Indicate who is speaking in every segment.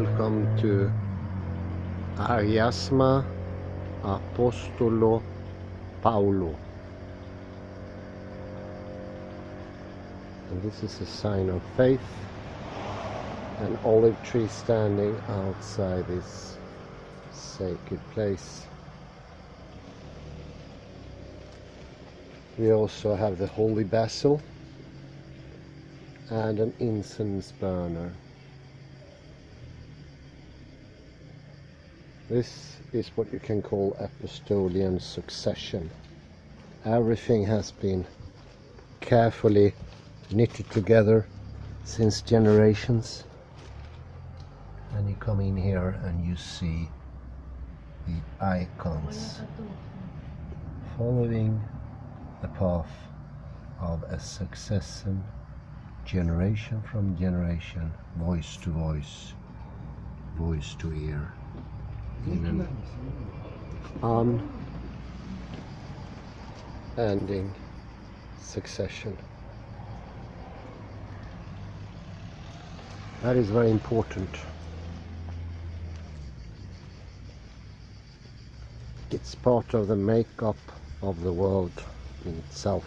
Speaker 1: welcome to Ariasma Apostolo Paulo. And this is a sign of faith, an olive tree standing outside this sacred place. We also have the holy basil and an incense burner. This is what you can call apostolian succession. Everything has been carefully knitted together since generations. And you come in here and you see the icons following the path of a succession, generation from generation, voice to voice, voice to ear, in an unending succession. That is very important. It's part of the makeup of the world in itself.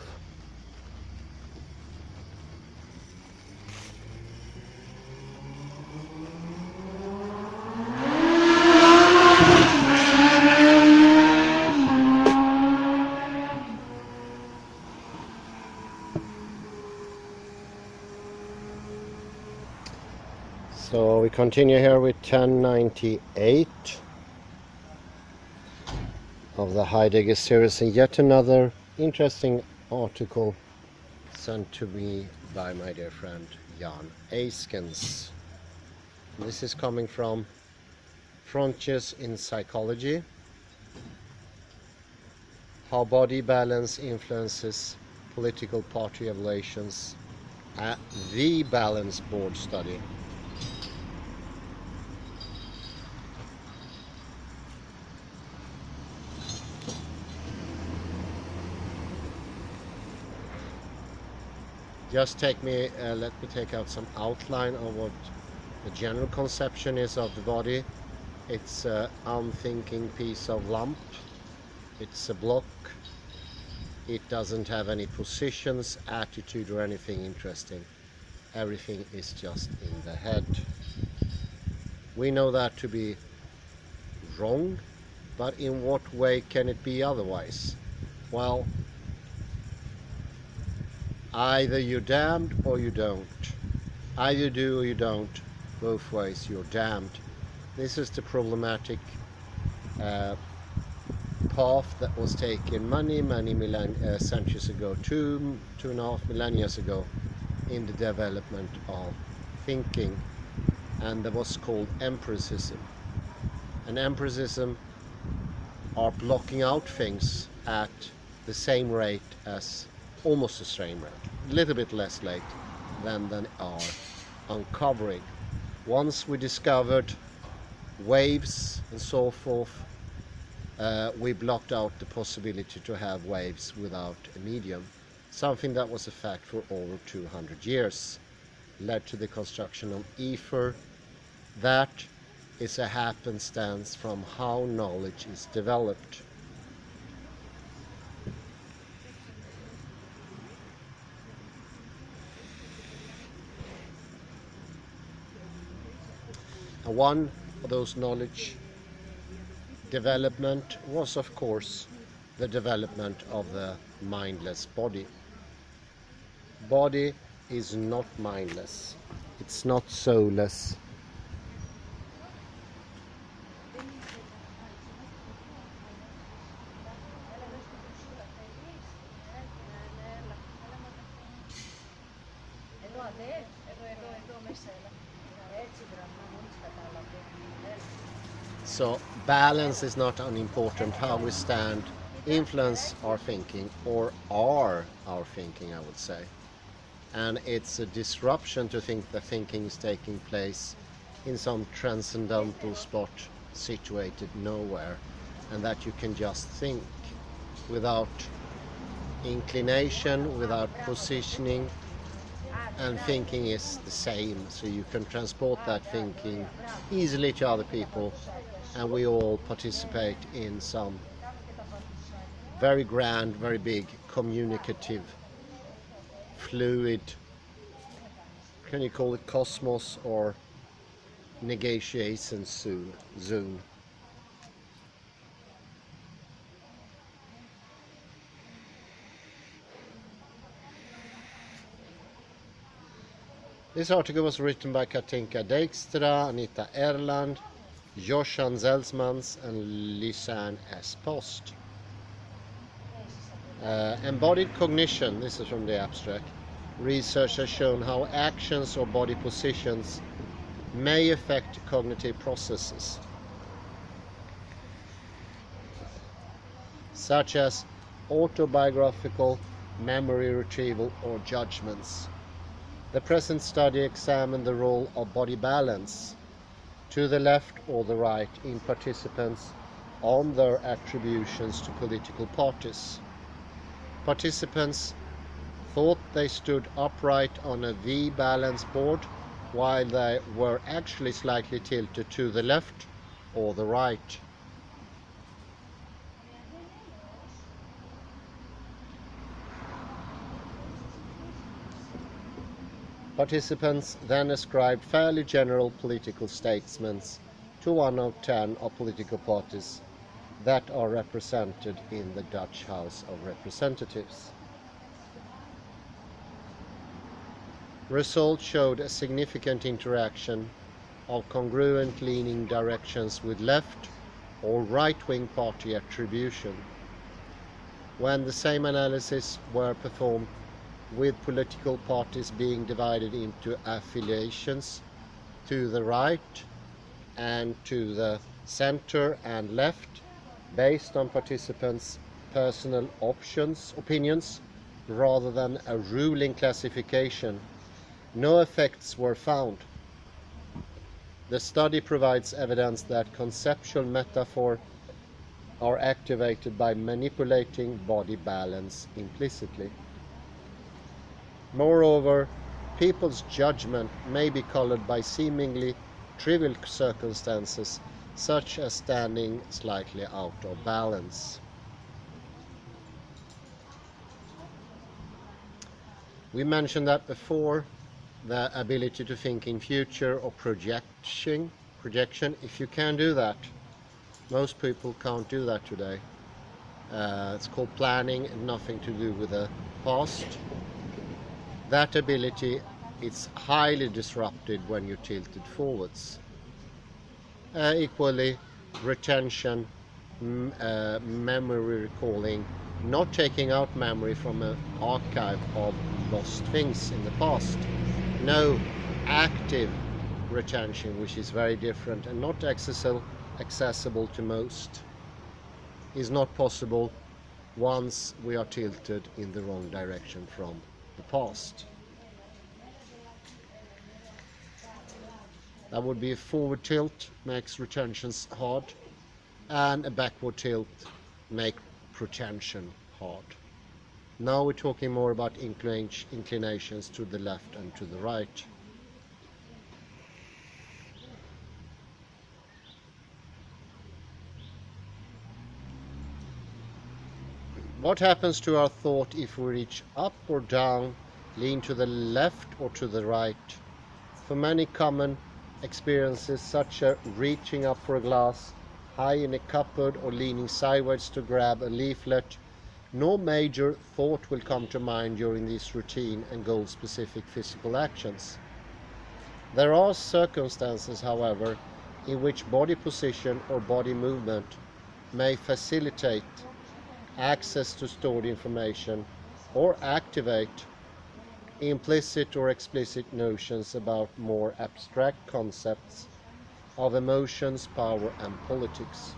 Speaker 1: So we continue here with 1098 of the Heidegger series, and yet another interesting article sent to me by my dear friend Jan Eyskens. This is coming from Frontiers in Psychology: How Body Balance Influences Political Party Evaluations at the Balance Board Study. Just let me take out some outline of what the general conception is of the body. It's an unthinking piece of lump. It's a block. It doesn't have any positions, attitude, or anything interesting. Everything is just in the head. We know that to be wrong, but in what way can it be otherwise? Well, either you're damned or you don't. Either you do or you don't. Both ways you're damned. This is the problematic path that was taken many centuries ago, two and a half millennia ago, in the development of thinking, and that was called empiricism. And empiricism are blocking out things at the same rate as almost the same rate, a little bit less late than are uncovering. Once we discovered waves and so forth, we blocked out the possibility to have waves without a medium, something that was a fact for over 200 years, led to the construction of ether. That is a happenstance from how knowledge is developed. And one of those knowledge development was, of course, the development of the mindless body. Body is not mindless. It's not soulless. So balance is not unimportant. How we stand influence our thinking, or are our thinking, I would say. And it's a disruption to think that thinking is taking place in some transcendental spot situated nowhere, and that you can just think without inclination, without positioning, and thinking is the same, so you can transport that thinking easily to other people, and we all participate in some very grand, very big, communicative, fluid, can you call it cosmos or negotiation zone. This article was written by Katinka Dijkstra, Anita Erland, Joshan Zelsmans and Lisanne S. Post. Embodied cognition, this is from the abstract. Research has shown how actions or body positions may affect cognitive processes, such as autobiographical memory retrieval or judgments. The present study examined the role of body balance to the left or the right in participants on their attributions to political parties. Participants thought they stood upright on a V balance board while they were actually slightly tilted to the left or the right. Participants then ascribed fairly general political statements to 1 of 10 of political parties that are represented in the Dutch House of Representatives. Results showed a significant interaction of congruent leaning directions with left or right-wing party attribution. When the same analysis were performed with political parties being divided into affiliations to the right and to the center and left, based on participants' personal opinions rather than a ruling classification, no effects were found. The study provides evidence that conceptual metaphors are activated by manipulating body balance implicitly. Moreover, people's judgment may be colored by seemingly trivial circumstances, such as standing slightly out of balance. We mentioned that before, the ability to think in future or projection. If you can do that, most people can't do that today. It's called planning and nothing to do with the past. That ability is highly disrupted when you're tilted forwards. Equally, retention, memory recalling, not taking out memory from an archive of lost things in the past. No, active retention, which is very different and not accessible to most, is not possible once we are tilted in the wrong direction from the past. That would be a forward tilt, makes retentions hard, and a backward tilt make retention hard. Now we're talking more about inclinations to the left and to the right. What happens to our thought if we reach up or down, lean to the left or to the right? For many common experiences, such as reaching up for a glass, high in a cupboard, or leaning sideways to grab a leaflet, no major thought will come to mind during these routine and goal-specific physical actions. There are circumstances, however, in which body position or body movement may facilitate access to stored information or activate implicit or explicit notions about more abstract concepts of emotions, power, and politics.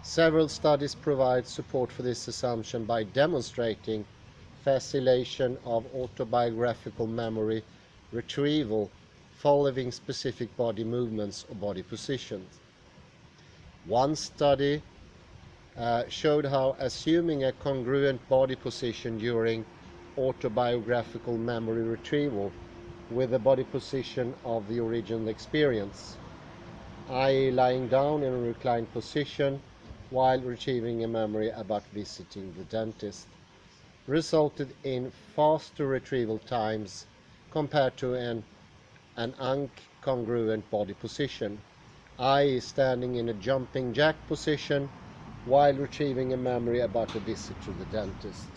Speaker 1: Several studies provide support for this assumption by demonstrating facilitation of autobiographical memory retrieval following specific body movements or body positions. One study showed how assuming a congruent body position during autobiographical memory retrieval with the body position of the original experience, i.e. lying down in a reclined position while retrieving a memory about visiting the dentist, resulted in faster retrieval times compared to an incongruent body position, i.e. standing in a jumping jack position while retrieving a memory about a visit to the dentist.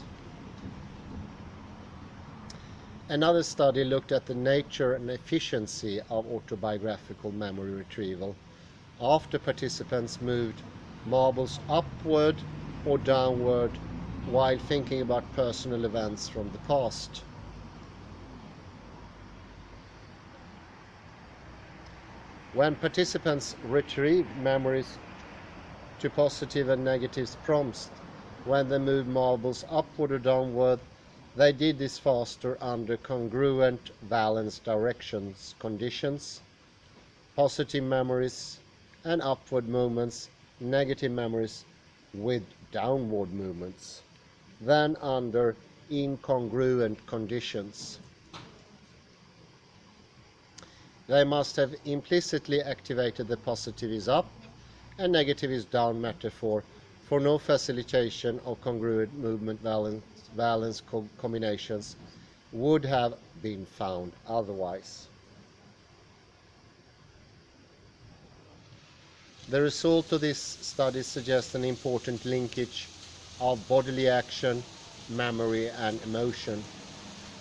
Speaker 1: Another study looked at the nature and efficiency of autobiographical memory retrieval after participants moved marbles upward or downward while thinking about personal events from the past. When participants retrieved memories to positive and negative prompts when they moved marbles upward or downward, they did this faster under congruent valence directions conditions, positive memories and upward movements, negative memories with downward movements, than under incongruent conditions. They must have implicitly activated the positive is up and negative is down metaphor, for no facilitation of congruent movement valence combinations would have been found otherwise. The result of this study suggests an important linkage of bodily action, memory and emotion.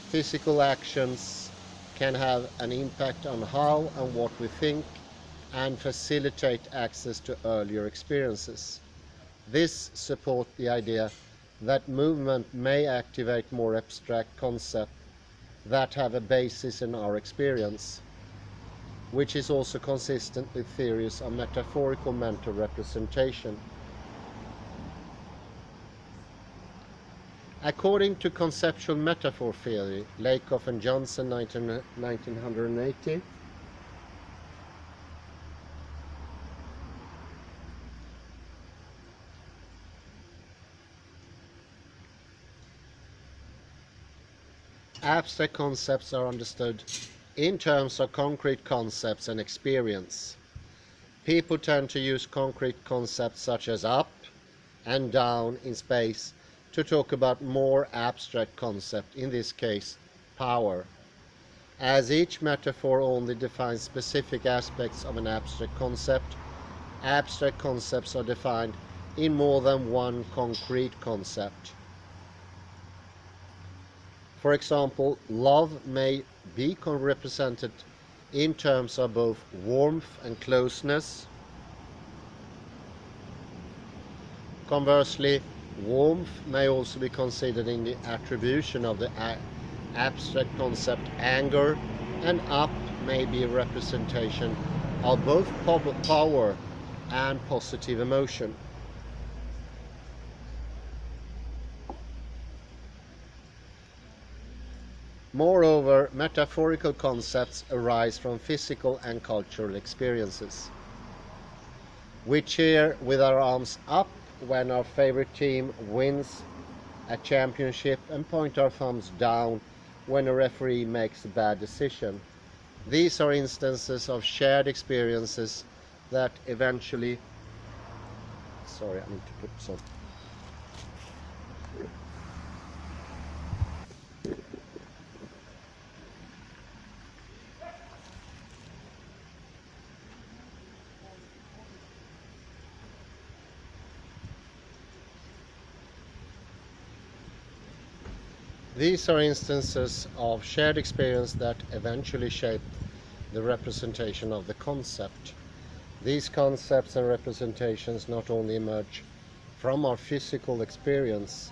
Speaker 1: Physical actions can have an impact on how and what we think and facilitate access to earlier experiences. This supports the idea that movement may activate more abstract concepts that have a basis in our experience, which is also consistent with theories of metaphorical mental representation. According to conceptual metaphor theory, Lakoff and Johnson, 1980, abstract concepts are understood in terms of concrete concepts and experience. People tend to use concrete concepts such as up and down in space to talk about more abstract concept, in this case power. As each metaphor only defines specific aspects of an abstract concepts are defined in more than one concrete concept. For example, love may be represented in terms of both warmth and closeness. Conversely, warmth may also be considered in the attribution of the abstract concept anger, and up may be a representation of both power and positive emotion. Moreover, metaphorical concepts arise from physical and cultural experiences. We cheer with our arms up when our favorite team wins a championship and point our thumbs down when a referee makes a bad decision. These are instances of shared experiences that eventually... Sorry, I need to put some... These are instances of shared experience that eventually shape the representation of the concept. These concepts and representations not only emerge from our physical experience,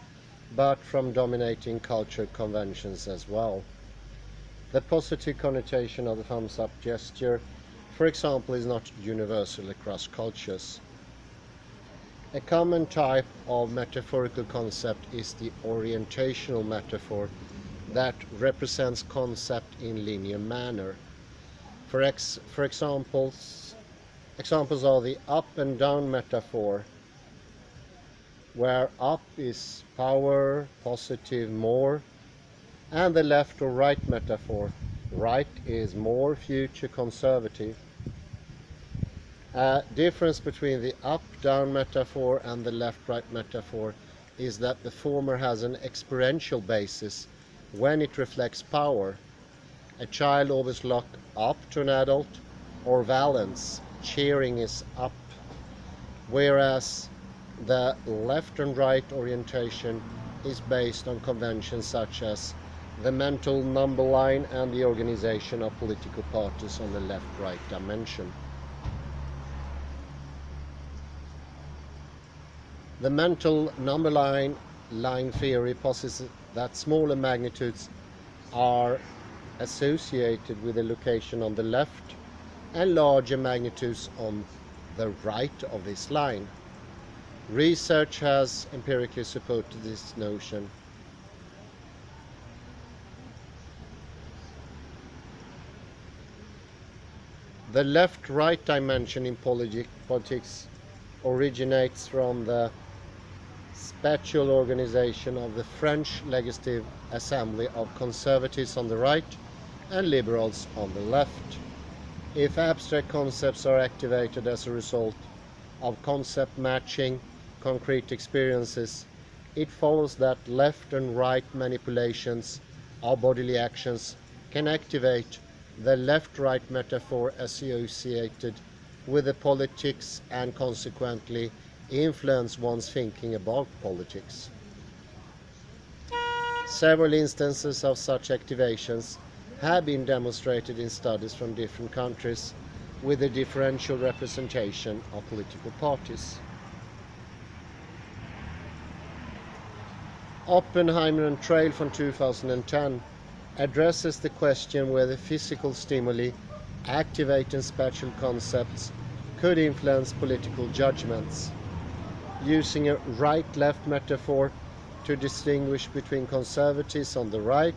Speaker 1: but from dominating cultural conventions as well. The positive connotation of the thumbs up gesture, for example, is not universal across cultures. A common type of metaphorical concept is the orientational metaphor that represents concept in linear manner. For examples are the up and down metaphor where up is power, positive, more, and the left or right metaphor. Right is more, future, conservative. A difference between the up-down metaphor and the left-right metaphor is that the former has an experiential basis when it reflects power. A child always looks up to an adult, or valence, cheering is up, whereas the left and right orientation is based on conventions such as the mental number line and the organization of political parties on the left-right dimension. The mental number line theory posits that smaller magnitudes are associated with a location on the left and larger magnitudes on the right of this line. Research has empirically supported this notion. The left-right dimension in politics originates from the spatial organization of the French Legislative Assembly of conservatives on the right and liberals on the left. If abstract concepts are activated as a result of concept matching concrete experiences, it follows that left and right manipulations of bodily actions can activate the left-right metaphor associated with the politics and consequently influence one's thinking about politics. Several instances of such activations have been demonstrated in studies from different countries with a differential representation of political parties. Oppenheimer and Trail from 2010 addresses the question whether physical stimuli activating spatial concepts could influence political judgments. Using a right-left metaphor to distinguish between conservatives on the right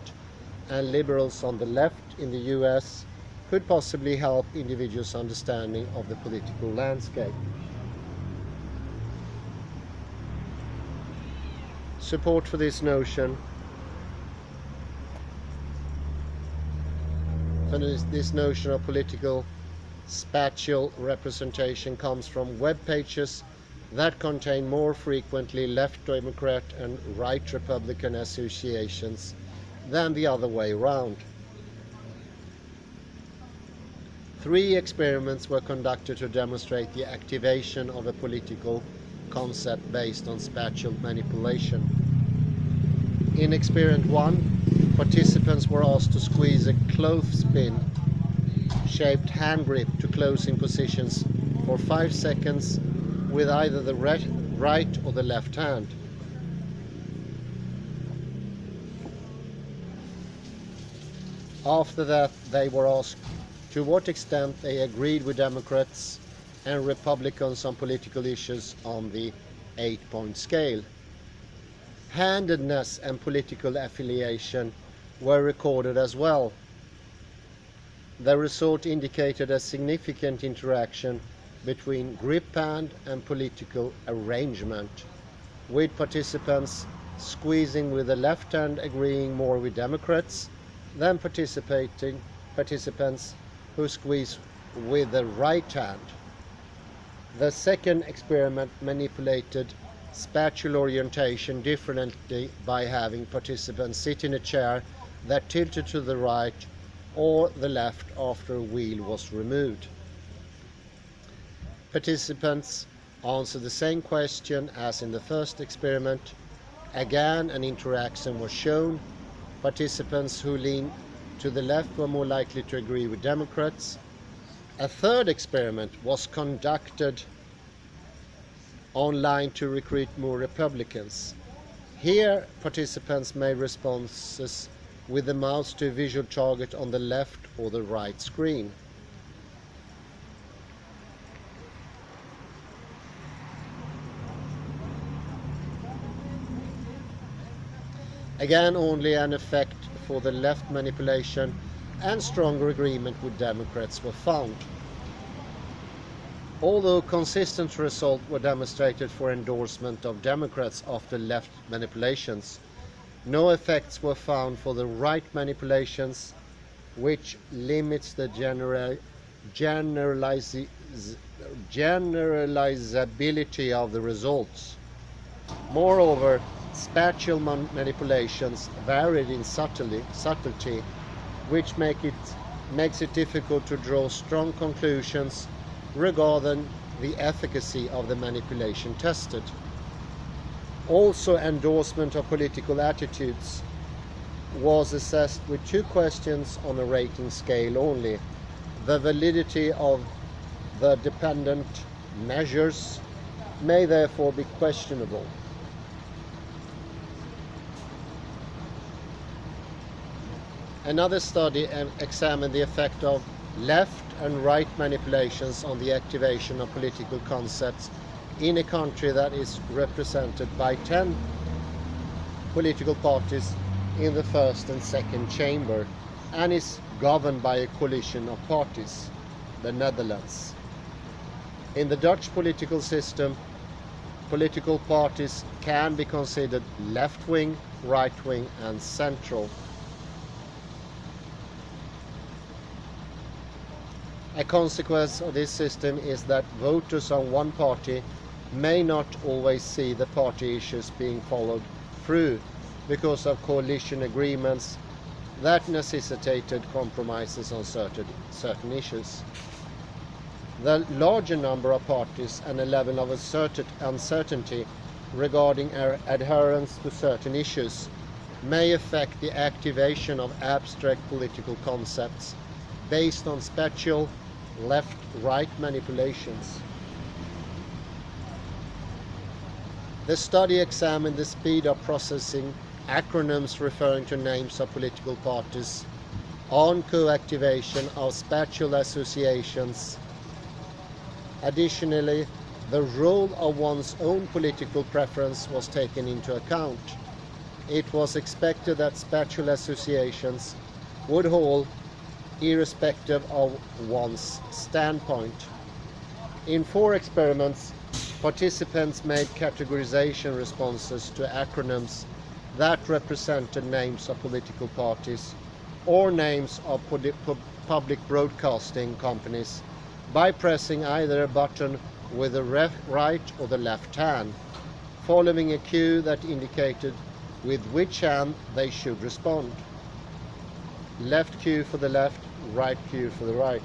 Speaker 1: and liberals on the left in the US could possibly help individuals' understanding of the political landscape. Support for this notion of political spatial representation comes from web pages that contain more frequently left Democrat and right Republican associations than the other way around. 3 experiments were conducted to demonstrate the activation of a political concept based on spatial manipulation. In experiment 1, participants were asked to squeeze a clothespin-shaped hand grip to closing positions for 5 seconds with either the right or the left hand. After that, they were asked to what extent they agreed with Democrats and Republicans on political issues on the 8-point scale. Handedness and political affiliation were recorded as well. The result indicated a significant interaction between grip hand and political arrangement, with participants squeezing with the left hand agreeing more with Democrats than participants who squeeze with the right hand. The second experiment manipulated spatial orientation differently by having participants sit in a chair that tilted to the right or the left after a wheel was removed. Participants answered the same question as in the first experiment. Again, an interaction was shown. Participants who leaned to the left were more likely to agree with Democrats. A third experiment was conducted online to recruit more Republicans. Here, participants made responses with the mouse to a visual target on the left or the right screen. Again, only an effect for the left manipulation and stronger agreement with Democrats were found. Although consistent results were demonstrated for endorsement of Democrats after left manipulations, no effects were found for the right manipulations, which limits the generalizability of the results. Moreover, spatial manipulations varied in subtlety, which makes it difficult to draw strong conclusions regarding the efficacy of the manipulation tested. Also, endorsement of political attitudes was assessed with two questions on a rating scale only. The validity of the dependent measures may therefore be questionable. Another study examined the effect of left and right manipulations on the activation of political concepts in a country that is represented by 10 political parties in the first and second chamber and is governed by a coalition of parties, the Netherlands. In the Dutch political system, political parties can be considered left-wing, right-wing and central. A consequence of this system is that voters on one party may not always see the party issues being followed through because of coalition agreements that necessitated compromises on certain issues. The larger number of parties and a level of uncertainty regarding adherence to certain issues may affect the activation of abstract political concepts based on spatial left-right manipulations. The study examined the speed of processing acronyms referring to names of political parties on co-activation of spatial associations. Additionally, the role of one's own political preference was taken into account. It was expected that spatial associations would hold irrespective of one's standpoint. In 4 experiments, participants made categorization responses to acronyms that represented names of political parties or names of public broadcasting companies by pressing either a button with the right or the left hand, following a cue that indicated with which hand they should respond. Left cue for the left, right cue for the right.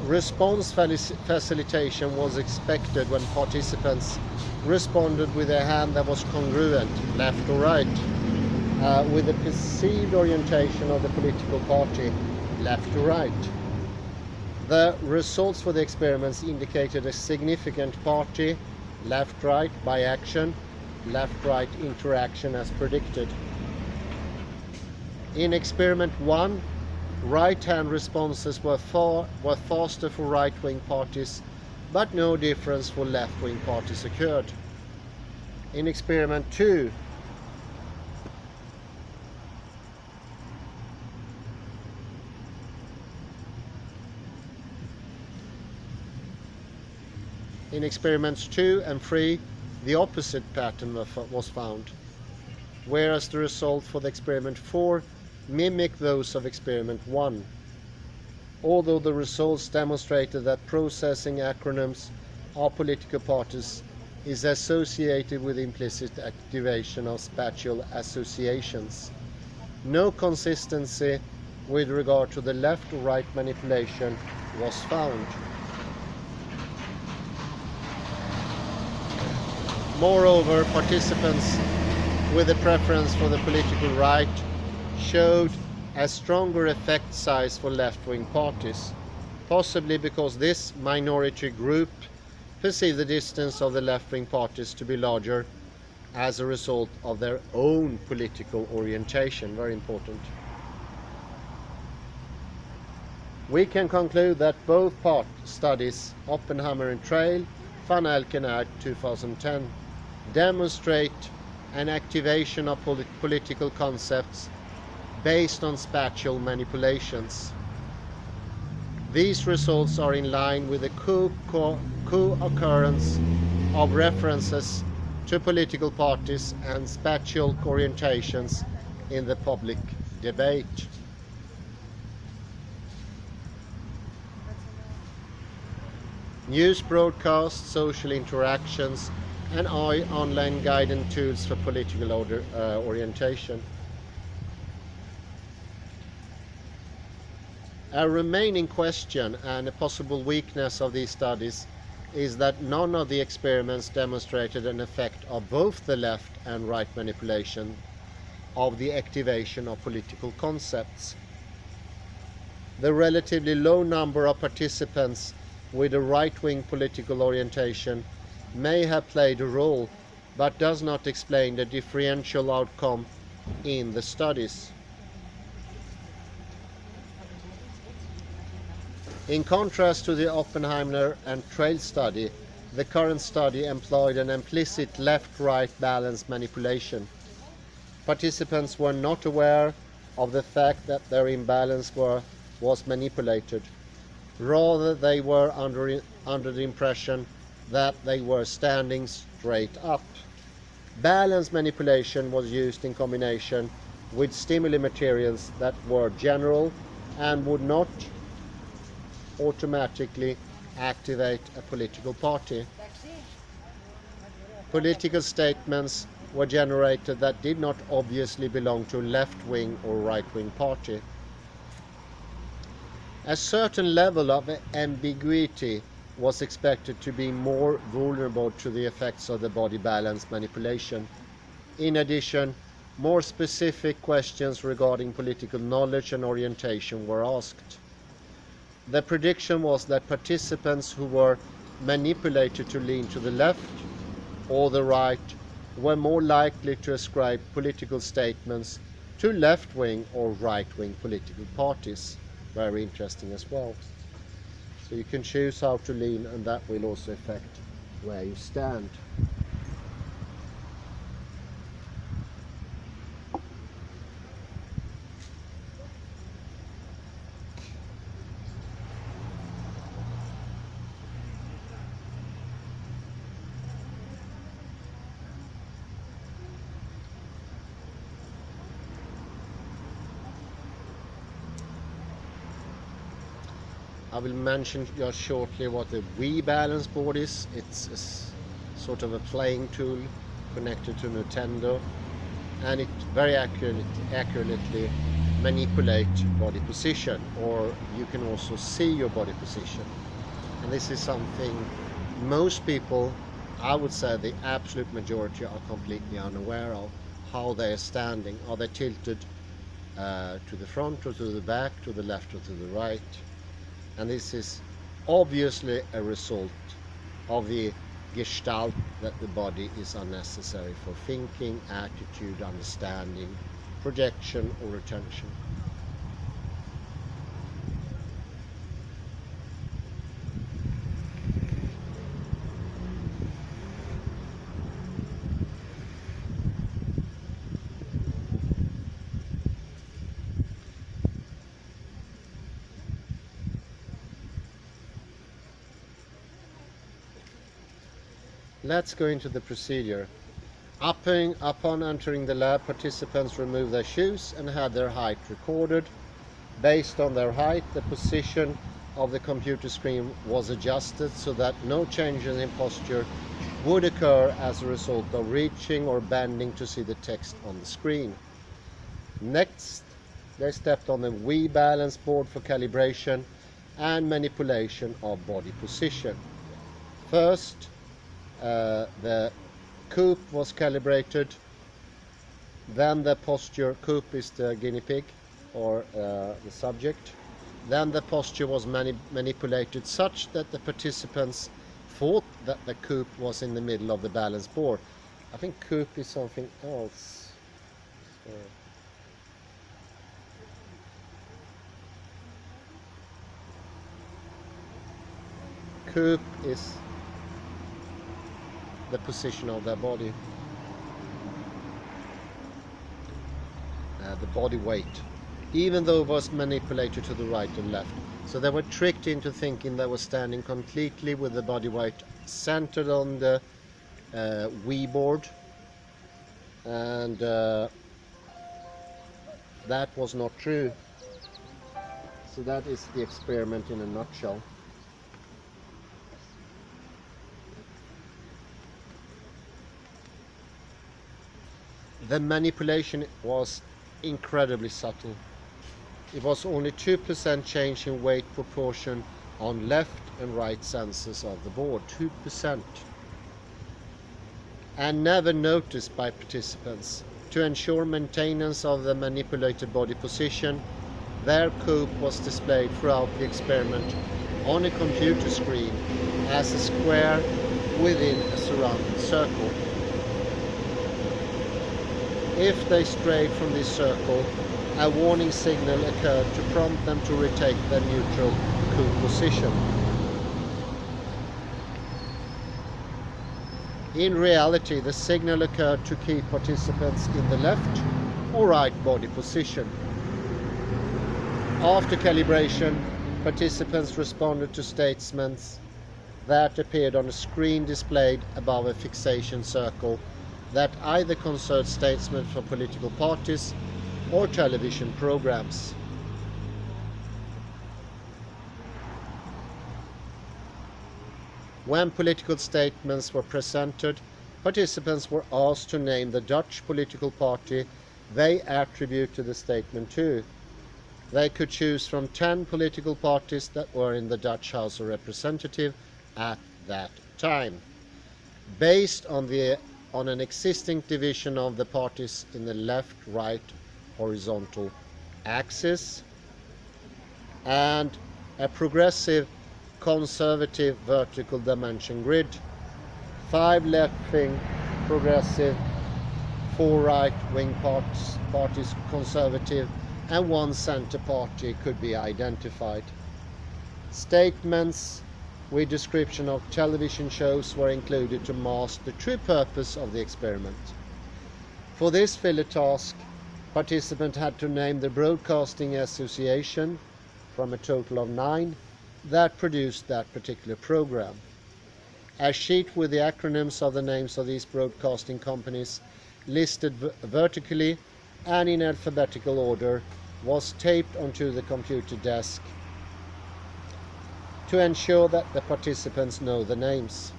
Speaker 1: Response facilitation was expected when participants responded with a hand that was congruent, left or right, with the perceived orientation of the political party, left to right. The results for the experiments indicated a significant party, left-right biaction, left-right interaction as predicted. In experiment 1, right-hand responses were faster for right-wing parties, but no difference for left-wing parties occurred. In experiment 2, in experiments 2 and 3, the opposite pattern was found, whereas the result for the experiment 4 mimic those of experiment 1. Although the results demonstrated that processing acronyms of political parties is associated with implicit activation of spatial associations, no consistency with regard to the left or right manipulation was found. Moreover, participants with a preference for the political right showed a stronger effect size for left-wing parties, possibly because this minority group perceived the distance of the left-wing parties to be larger as a result of their own political orientation. Very important. We can conclude that both part studies, Oppenheimer and Trail, Van Elken Act 2010, demonstrate an activation of political concepts based on spatial manipulations. These results are in line with the co-occurrence of references to political parties and spatial orientations in the public debate. News broadcasts, social interactions, and online guidance tools for political orientation. A remaining question and a possible weakness of these studies is that none of the experiments demonstrated an effect of both the left and right manipulation of the activation of political concepts. The relatively low number of participants with a right-wing political orientation may have played a role, but does not explain the differential outcome in the studies. In contrast to the Oppenheimer and Trail study, the current study employed an implicit left-right balance manipulation. Participants were not aware of the fact that their imbalance was manipulated. Rather, they were under the impression that they were standing straight up. Balance manipulation was used in combination with stimuli materials that were general and would not automatically activate a political party. Political statements were generated that did not obviously belong to a left-wing or right-wing party. A certain level of ambiguity was expected to be more vulnerable to the effects of the body balance manipulation. In addition, more specific questions regarding political knowledge and orientation were asked. The prediction was that participants who were manipulated to lean to the left or the right were more likely to ascribe political statements to left-wing or right-wing political parties. Very interesting as well. So you can choose how to lean, and that will also affect where you stand. I will mention just shortly what the Wii balance board is. It's a sort of a playing tool connected to Nintendo, and it very accurately manipulate body position, or you can also see your body position. And this is something most people, I would say the absolute majority, are completely unaware of, how they are standing. Are they tilted to the front or to the back, to the left or to the right? And this is obviously a result of the gestalt that the body is unnecessary for thinking, attitude, understanding, projection or attention. Let's go into the procedure. Upon entering the lab, participants removed their shoes and had their height recorded. Based on their height, the position of the computer screen was adjusted so that no changes in posture would occur as a result of reaching or bending to see the text on the screen. Next, they stepped on the Wii balance board for calibration and manipulation of body position. First, the coop was calibrated, then the posture, coop is the guinea pig or the subject, then the posture was manipulated such that the participants thought that the coop was in the middle of the balance board. I think coop is something else. Coop is the position of their body, the body weight, even though it was manipulated to the right and left. So they were tricked into thinking they were standing completely with the body weight centered on the Wii board, and that was not true. So that is the experiment in a nutshell. The manipulation was incredibly subtle. It was only 2% change in weight proportion on left and right senses of the board. 2%. And never noticed by participants. To ensure maintenance of the manipulated body position, their coop was displayed throughout the experiment on a computer screen as a square within a surrounding circle. If they strayed from this circle, a warning signal occurred to prompt them to retake their neutral coop position. In reality, the signal occurred to keep participants in the left or right body position. After calibration, participants responded to statements that appeared on a screen displayed above a fixation circle that either concerned statements for political parties or television programs. When political statements were presented, participants were asked to name the Dutch political party they attributed the statement to. They could choose from 10 political parties that were in the Dutch House of Representatives at that time, based on an existing division of the parties in the left-right horizontal axis and a progressive conservative vertical dimension grid. 5 left-wing progressive, 4 right-wing parties conservative, and 1 center party could be identified. Statements with description of television shows were included to mask the true purpose of the experiment. For this filler task, participants had to name the broadcasting association from a total of 9 that produced that particular program. A sheet with the acronyms of the names of these broadcasting companies listed vertically and in alphabetical order was taped onto the computer desk to ensure that the participants know the names.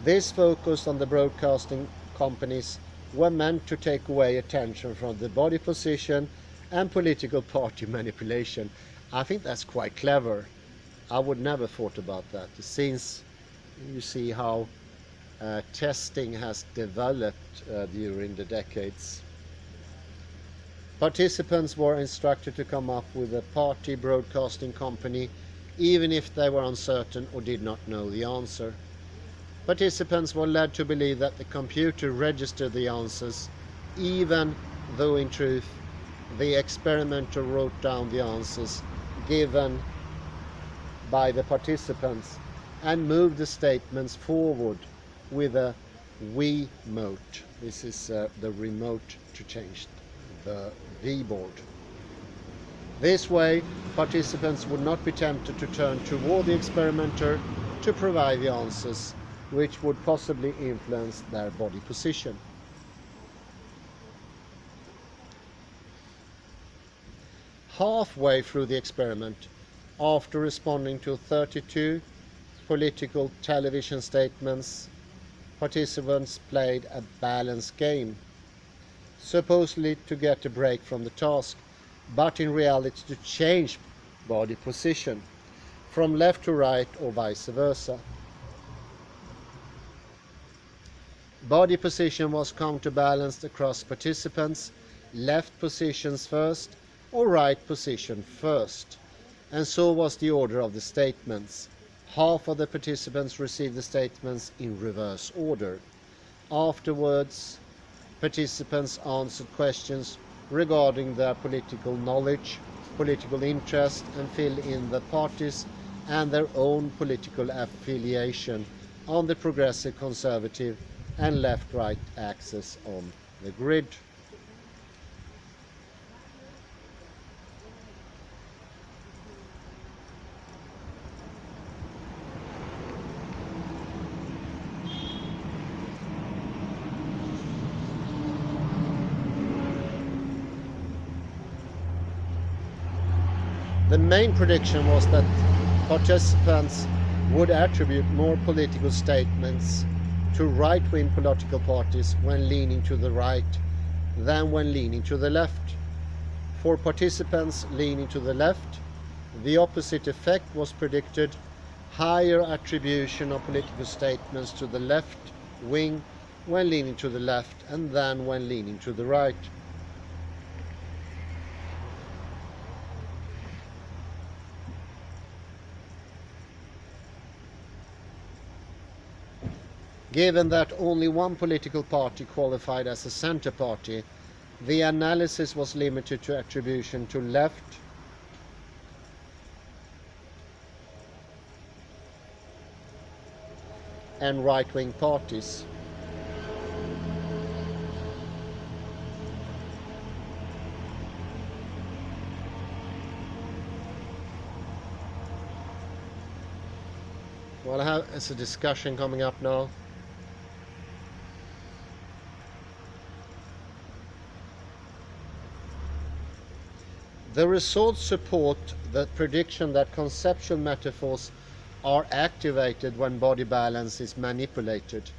Speaker 1: This focus on the broadcasting companies were meant to take away attention from the body position and political party manipulation. I think that's quite clever. I would never thought about that. Since you see how testing has developed during the decades. Participants were instructed to come up with a party broadcasting company even if they were uncertain or did not know the answer. Participants were led to believe that the computer registered the answers, even though in truth the experimenter wrote down the answers given by the participants and moved the statements forward with a Wiimote. This is the remote to change the V board. This way, participants would not be tempted to turn toward the experimenter to provide the answers, which would possibly influence their body position. Halfway through the experiment, after responding to 32 political television statements, participants played a balanced game, supposedly to get a break from the task, but in reality to change body position from left to right or vice versa. Body position was counterbalanced across participants, left positions first or right position first, and so was the order of the statements. Half of the participants received the statements in reverse order. Afterwards, participants answered questions regarding their political knowledge, political interest, and filled in the parties and their own political affiliation on the progressive, conservative and left-right axis on the grid. The main prediction was that participants would attribute more political statements to right-wing political parties when leaning to the right than when leaning to the left. For participants leaning to the left, the opposite effect was predicted: higher attribution of political statements to the left wing when leaning to the left and than when leaning to the right. Given that only one political party qualified as a center party, the analysis was limited to attribution to left and right-wing parties. Well, I have a discussion coming up now. The results support the prediction that conceptual metaphors are activated when body balance is manipulated.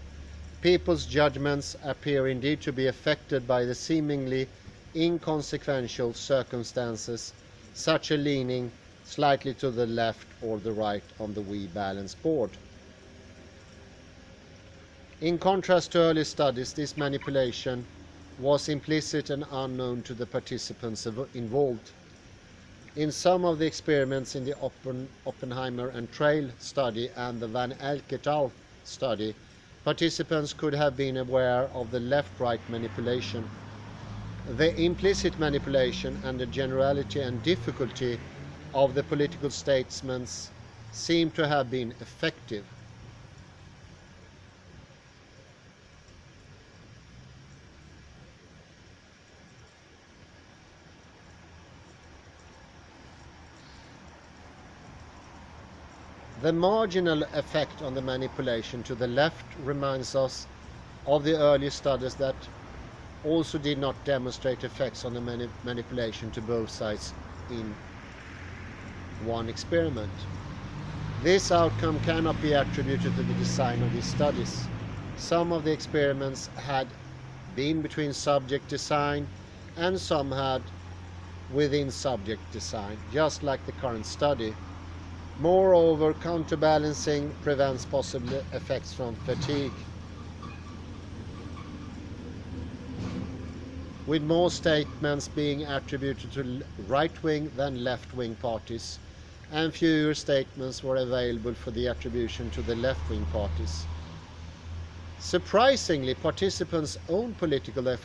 Speaker 1: People's judgments appear indeed to be affected by the seemingly inconsequential circumstances, such as leaning slightly to the left or the right on the Wii balance board. In contrast to early studies, this manipulation was implicit and unknown to the participants involved. In some of the experiments in the Oppenheimer and Trail study and the Van Elk et al. Study, participants could have been aware of the left-right manipulation. The implicit manipulation and the generality and difficulty of the political statements seem to have been effective. The marginal effect on the manipulation to the left reminds us of the early studies that also did not demonstrate effects on the manipulation to both sides in one experiment. This outcome cannot be attributed to the design of these studies. Some of the experiments had been between subject design and some had within subject design, just like the current study. Moreover, counterbalancing prevents possible effects from fatigue. With more statements being attributed to right-wing than left-wing parties, and fewer statements were available for the attribution to the left-wing parties. Surprisingly, participants' own political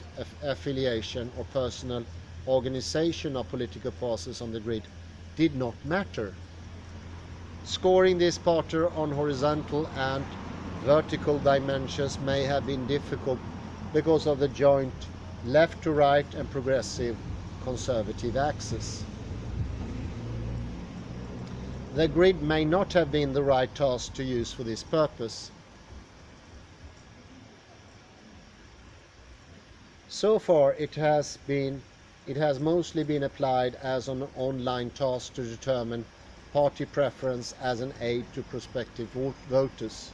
Speaker 1: affiliation or personal organization of political parties on the grid did not matter. Scoring this pattern on horizontal and vertical dimensions may have been difficult because of the joint left to right and progressive conservative axis. The grid may not have been the right task to use for this purpose. So far it has mostly been applied as an online task to determine party preference as an aid to prospective voters.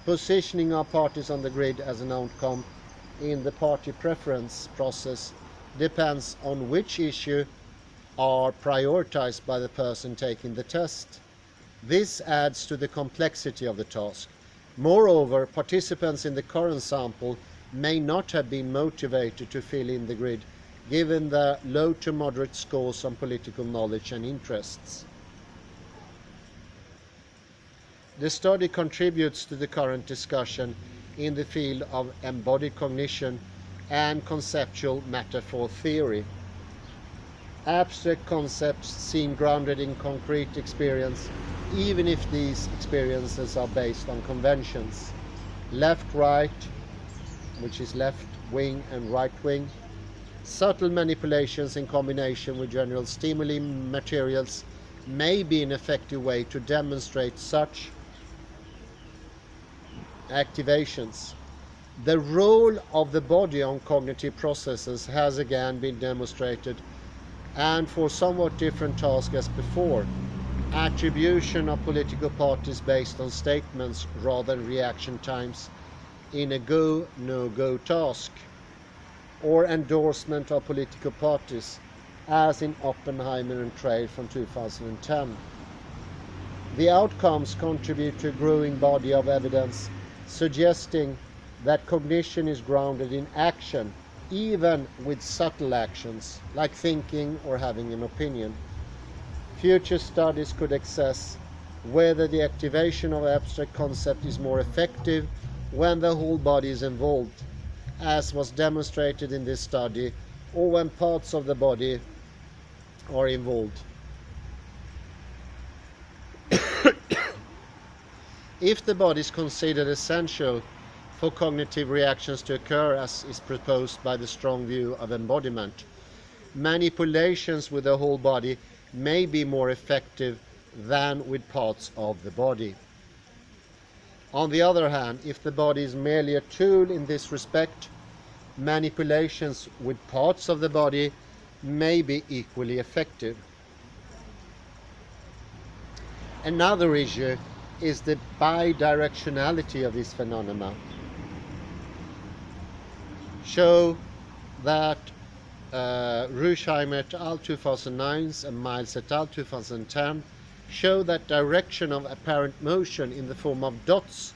Speaker 1: Positioning of parties on the grid as an outcome in the party preference process depends on which issue are prioritized by the person taking the test. This adds to the complexity of the task. Moreover, participants in the current sample may not have been motivated to fill in the grid given the low to moderate scores on political knowledge and interests. The study contributes to the current discussion in the field of embodied cognition and conceptual metaphor theory. Abstract concepts seem grounded in concrete experience, even if these experiences are based on conventions. Left-right, which is left wing and right wing. Subtle manipulations in combination with general stimuli materials may be an effective way to demonstrate such activations. The role of the body on cognitive processes has again been demonstrated, and for somewhat different tasks as before. Attribution of political parties based on statements rather than reaction times in a go, no-go task, or endorsement of political parties, as in Oppenheimer and Trade from 2010. The outcomes contribute to a growing body of evidence suggesting that cognition is grounded in action, even with subtle actions, like thinking or having an opinion. Future studies could assess whether the activation of abstract concept is more effective when the whole body is involved, as was demonstrated in this study, or when parts of the body are involved. If the body is considered essential for cognitive reactions to occur, as is proposed by the strong view of embodiment, manipulations with the whole body may be more effective than with parts of the body. On the other hand, if the body is merely a tool in this respect, manipulations with parts of the body may be equally effective. Another issue is the bidirectionality of this phenomenon. Show that Rushheim et al. 2009 and Miles et al. 2010 show that direction of apparent motion in the form of dots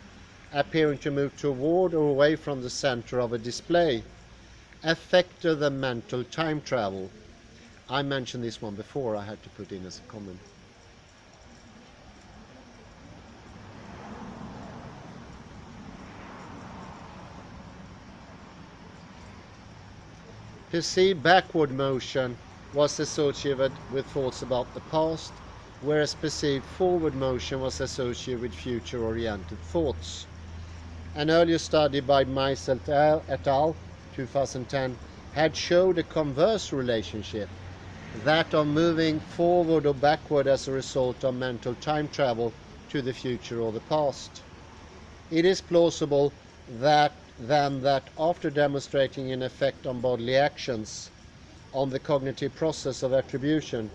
Speaker 1: appearing to move toward or away from the center of a display affected the mental time travel. I mentioned this one before, I had to put in as a comment. Perceived backward motion was associated with thoughts about the past, whereas perceived forward motion was associated with future-oriented thoughts. An earlier study by Miles et al. 2010 had showed a converse relationship, that of moving forward or backward as a result of mental time travel to the future or the past. It is plausible that after demonstrating an effect on bodily actions on the cognitive process of attribution,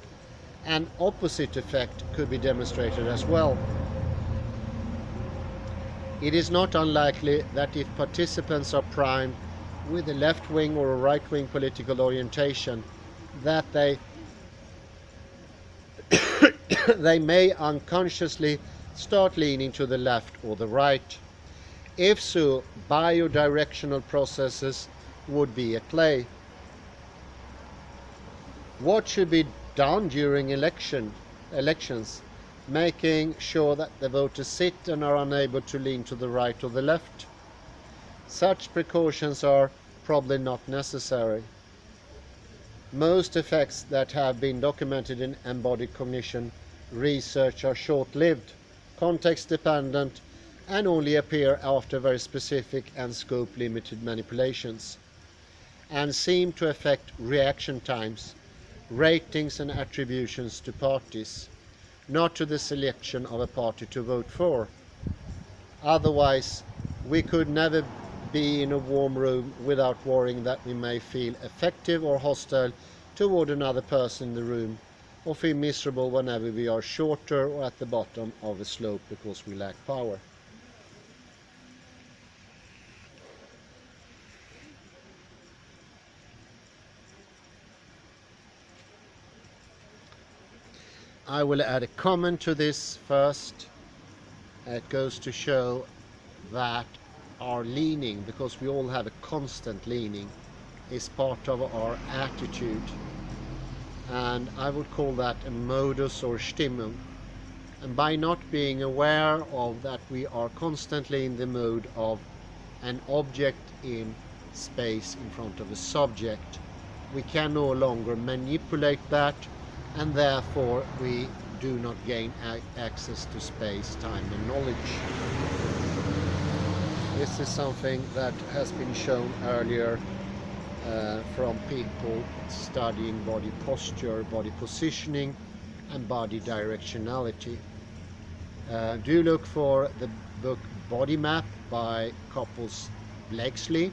Speaker 1: an opposite effect could be demonstrated as well. It is not unlikely that if participants are primed with a left-wing or a right-wing political orientation, that they may unconsciously start leaning to the left or the right. If so, biodirectional processes would be at play. What should be done during elections? Making sure that the voters sit and are unable to lean to the right or the left. Such precautions are probably not necessary. Most effects that have been documented in embodied cognition research are short-lived, context-dependent, and only appear after very specific and scope-limited manipulations, and seem to affect reaction times, ratings and attributions to parties, not to the selection of a party to vote for. Otherwise, we could never be in a warm room without worrying that we may feel effective or hostile toward another person in the room, or feel miserable whenever we are shorter or at the bottom of a slope because we lack power. I will add a comment to this first. It goes to show that our leaning, because we all have a constant leaning, is part of our attitude. And I would call that a modus or Stimmung. And by not being aware of that, we are constantly in the mode of an object in space in front of a subject. we can no longer manipulate that, and therefore we do not gain access to space, time and knowledge. This is something that has been shown earlier from people studying body posture, body positioning and body directionality. Do look for the book Body Map by Couples Blakeslee,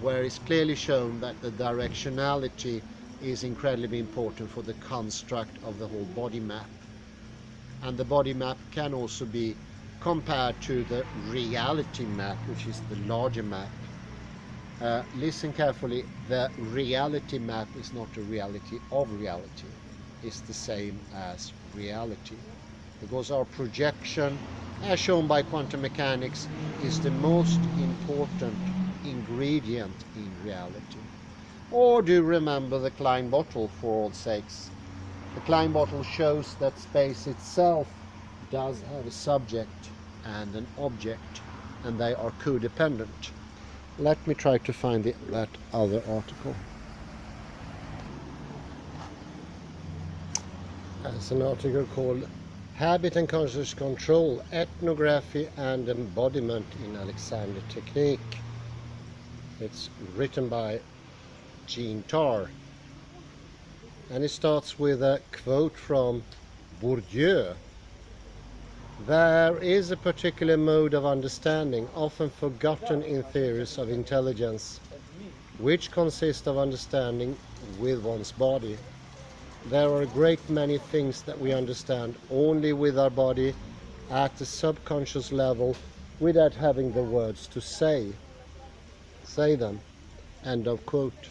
Speaker 1: where it's clearly shown that the directionality is incredibly important for the construct of the whole body map. And the body map can also be compared to the reality map, which is the larger map. Listen carefully, the reality map is not a reality of reality. It's the same as reality. Because our projection, as shown by quantum mechanics, is the most important ingredient in reality. Or do you remember the Klein bottle, for all sakes? The Klein bottle shows that space itself does have a subject and an object, and they are codependent. Let me try to find that other article. There's an article called Habit and Conscious Control, Ethnography and Embodiment in Alexander Technique. It's written by Jean Tarr, and it starts with a quote from Bourdieu. There is a particular mode of understanding, often forgotten in theories of intelligence, which consists of understanding with one's body. There are a great many things that we understand only with our body at the subconscious level without having the words to say them. End of quote.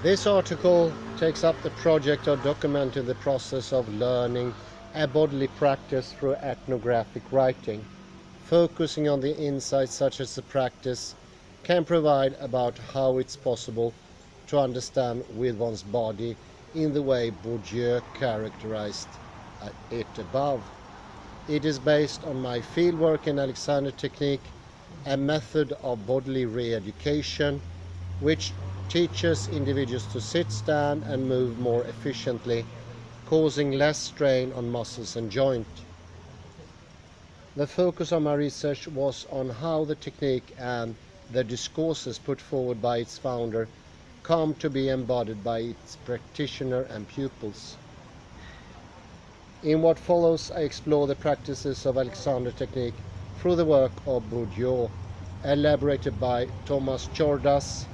Speaker 1: This article takes up the project of documenting the process of learning a bodily practice through ethnographic writing, focusing on the insights such as the practice can provide about how it's possible to understand with one's body in the way Bourdieu characterized it above. It is based on my fieldwork in Alexander Technique, a method of bodily re-education which teaches individuals to sit, stand and move more efficiently, causing less strain on muscles and joints. The focus of my research was on how the technique and the discourses put forward by its founder come to be embodied by its practitioner and pupils. In what follows, I explore the practices of Alexander Technique through the work of Bourdieu, elaborated by Thomas Csordas,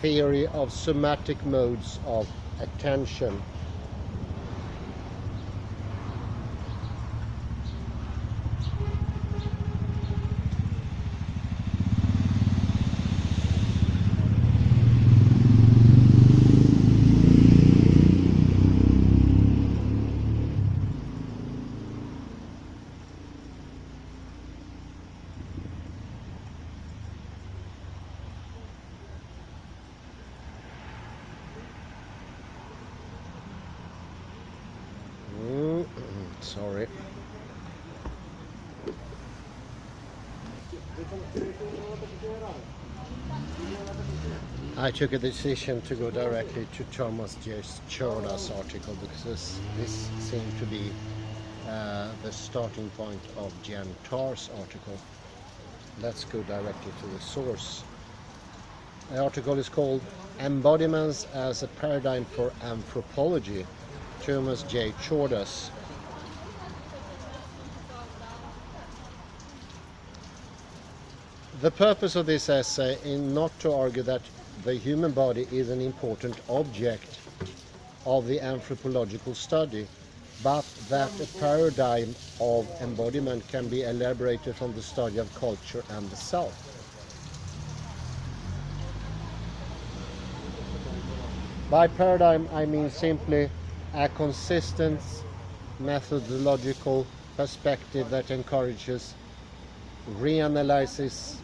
Speaker 1: Theory of Somatic Modes of Attention. Sorry. I took a decision to go directly to Thomas J. Csordas article because this seemed to be the starting point of Jean Tarr's article. Let's go directly to the source. The article is called Embodiments as a Paradigm for Anthropology, Thomas J. Csordas. The purpose of this essay is not to argue that the human body is an important object of the anthropological study, but that a paradigm of embodiment can be elaborated from the study of culture and the self. By paradigm, I mean simply a consistent methodological perspective that encourages reanalysis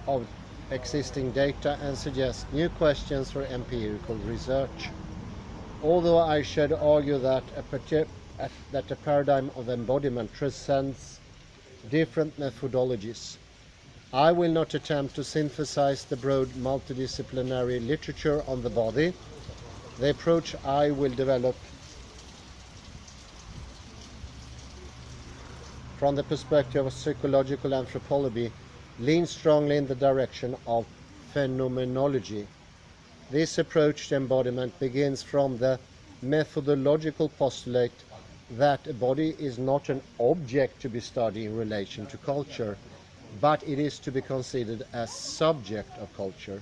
Speaker 1: of existing data and suggests new questions for empirical research. Although I should argue that a paradigm of embodiment transcends different methodologies. I will not attempt to synthesize the broad multidisciplinary literature on the body. The approach I will develop from the perspective of psychological anthropology leans strongly in the direction of phenomenology. This approach to embodiment begins from the methodological postulate that a body is not an object to be studied in relation to culture, but it is to be considered as subject of culture,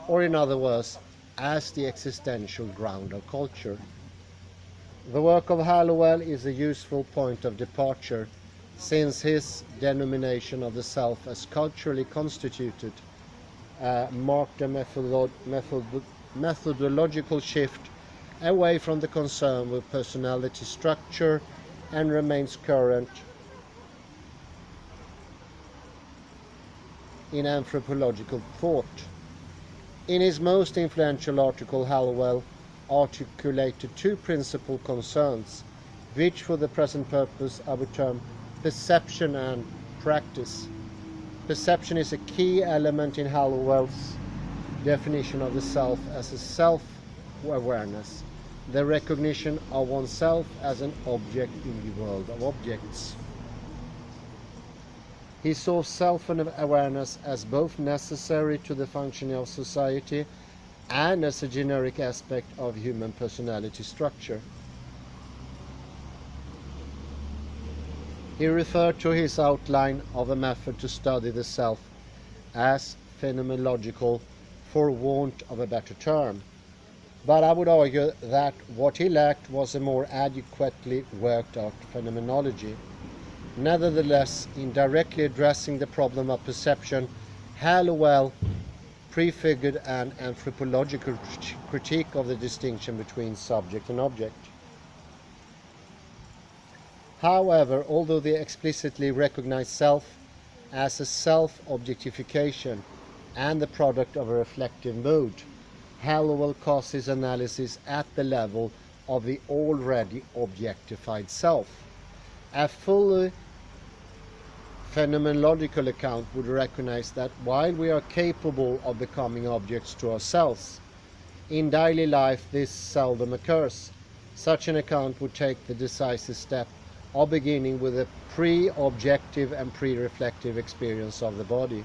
Speaker 1: or in other words, as the existential ground of culture. The work of Hallowell is a useful point of departure, since his denomination of the self as culturally constituted marked a methodological shift away from the concern with personality structure and remains current in anthropological thought. In his most influential article, Hallowell articulated two principal concerns, which for the present purpose I would term perception and practice. Perception is a key element in Hallowell's definition of the self as a self-awareness, the recognition of oneself as an object in the world of objects. He saw self-awareness as both necessary to the functioning of society and as a generic aspect of human personality structure. He referred to his outline of a method to study the self as phenomenological, for want of a better term. But I would argue that what he lacked was a more adequately worked out phenomenology. Nevertheless, in directly addressing the problem of perception, Hallowell prefigured an anthropological critique of the distinction between subject and object. However, although they explicitly recognize self as a self-objectification and the product of a reflective mood, Hallowell casts his analysis at the level of the already objectified self. A fully phenomenological account would recognize that while we are capable of becoming objects to ourselves, in daily life this seldom occurs. Such an account would take the decisive step of beginning with a pre-objective and pre-reflective experience of the body,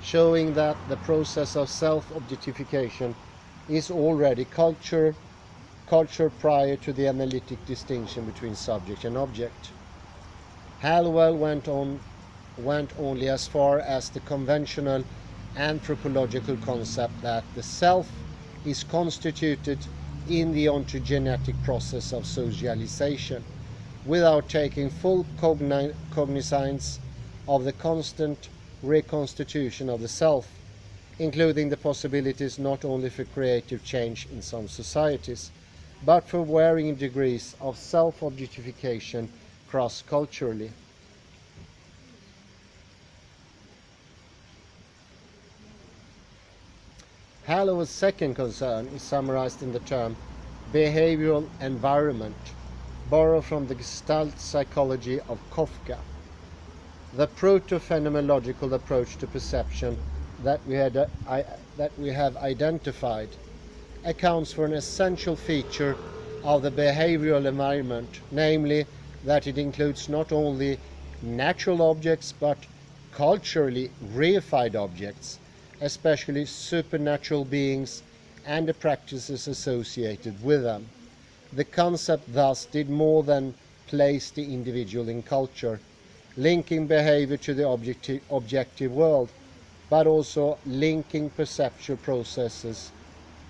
Speaker 1: showing that the process of self-objectification is already culture prior to the analytic distinction between subject and object. Hallowell went only as far as the conventional anthropological concept that the self is constituted in the ontogenetic process of socialization, without taking full cognizance of the constant reconstitution of the self, including the possibilities not only for creative change in some societies, but for varying degrees of self-objectification cross-culturally. Hallowell's second concern is summarized in the term behavioral environment, borrowed from the Gestalt psychology of Kafka. The proto-phenomenological approach to perception that we have identified accounts for an essential feature of the behavioral environment, namely that it includes not only natural objects but culturally reified objects, especially supernatural beings and the practices associated with them. The concept thus did more than place the individual in culture, linking behavior to the objective world, but also linking perceptual processes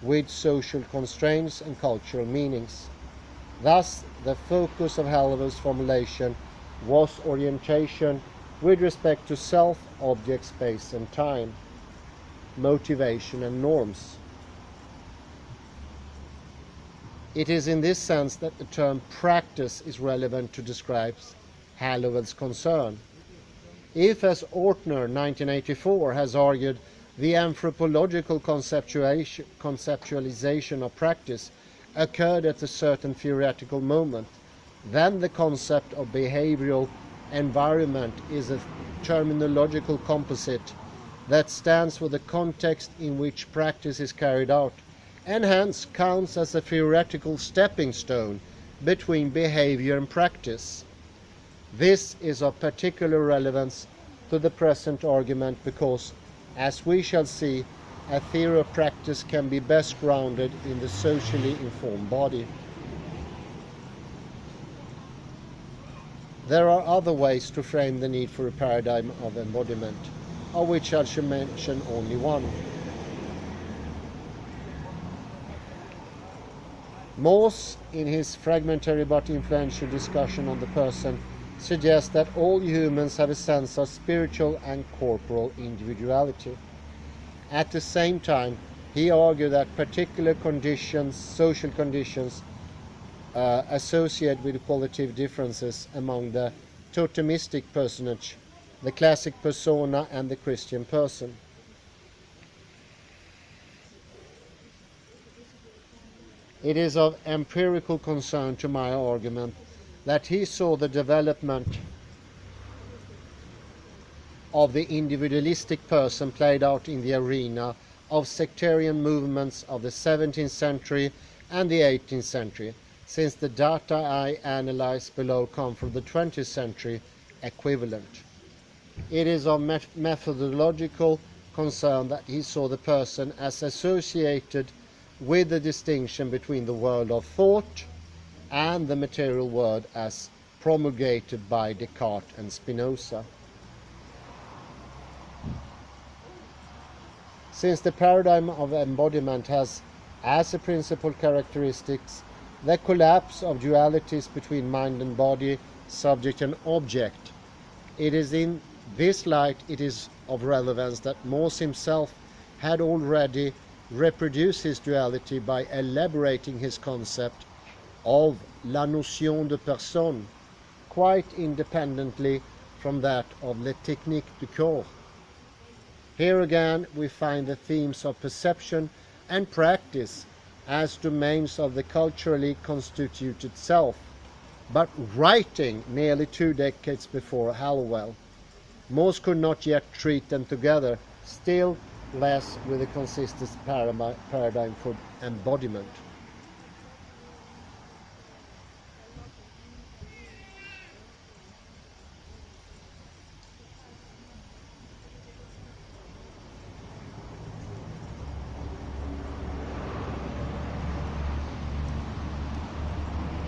Speaker 1: with social constraints and cultural meanings. Thus, the focus of Hallowell's formulation was orientation with respect to self, object, space and time, motivation and norms. It is in this sense that the term practice is relevant to describe Hallowell's concern. If, as Ortner 1984 has argued, the anthropological conceptualization of practice occurred at a certain theoretical moment, then the concept of behavioral environment is a terminological composite that stands for the context in which practice is carried out, and hence counts as a theoretical stepping stone between behavior and practice. This is of particular relevance to the present argument because, as we shall see, a theory of practice can be best grounded in the socially informed body. There are other ways to frame the need for a paradigm of embodiment, of which I shall mention only one. Morse, in his fragmentary but influential discussion on the person, suggests that all humans have a sense of spiritual and corporal individuality. At the same time, he argued that particular conditions, social conditions, associated with qualitative differences among the totemistic personage, the classic persona, and the Christian person. It is of empirical concern to my argument that he saw the development of the individualistic person played out in the arena of sectarian movements of the 17th century and the 18th century, since the data I analyze below come from the 20th century equivalent. It is of methodological concern that he saw the person as associated with the distinction between the world of thought and the material world as promulgated by Descartes and Spinoza. Since the paradigm of embodiment has as a principal characteristics the collapse of dualities between mind and body, subject and object, it is in this light it is of relevance that Morse himself had already reproduced his duality by elaborating his concept of la notion de personne, quite independently from that of le technique du corps. Here again we find the themes of perception and practice as domains of the culturally constituted self, but writing nearly 2 decades before Hallowell, Morse could not yet treat them together, still less with a consistent paradigm for embodiment.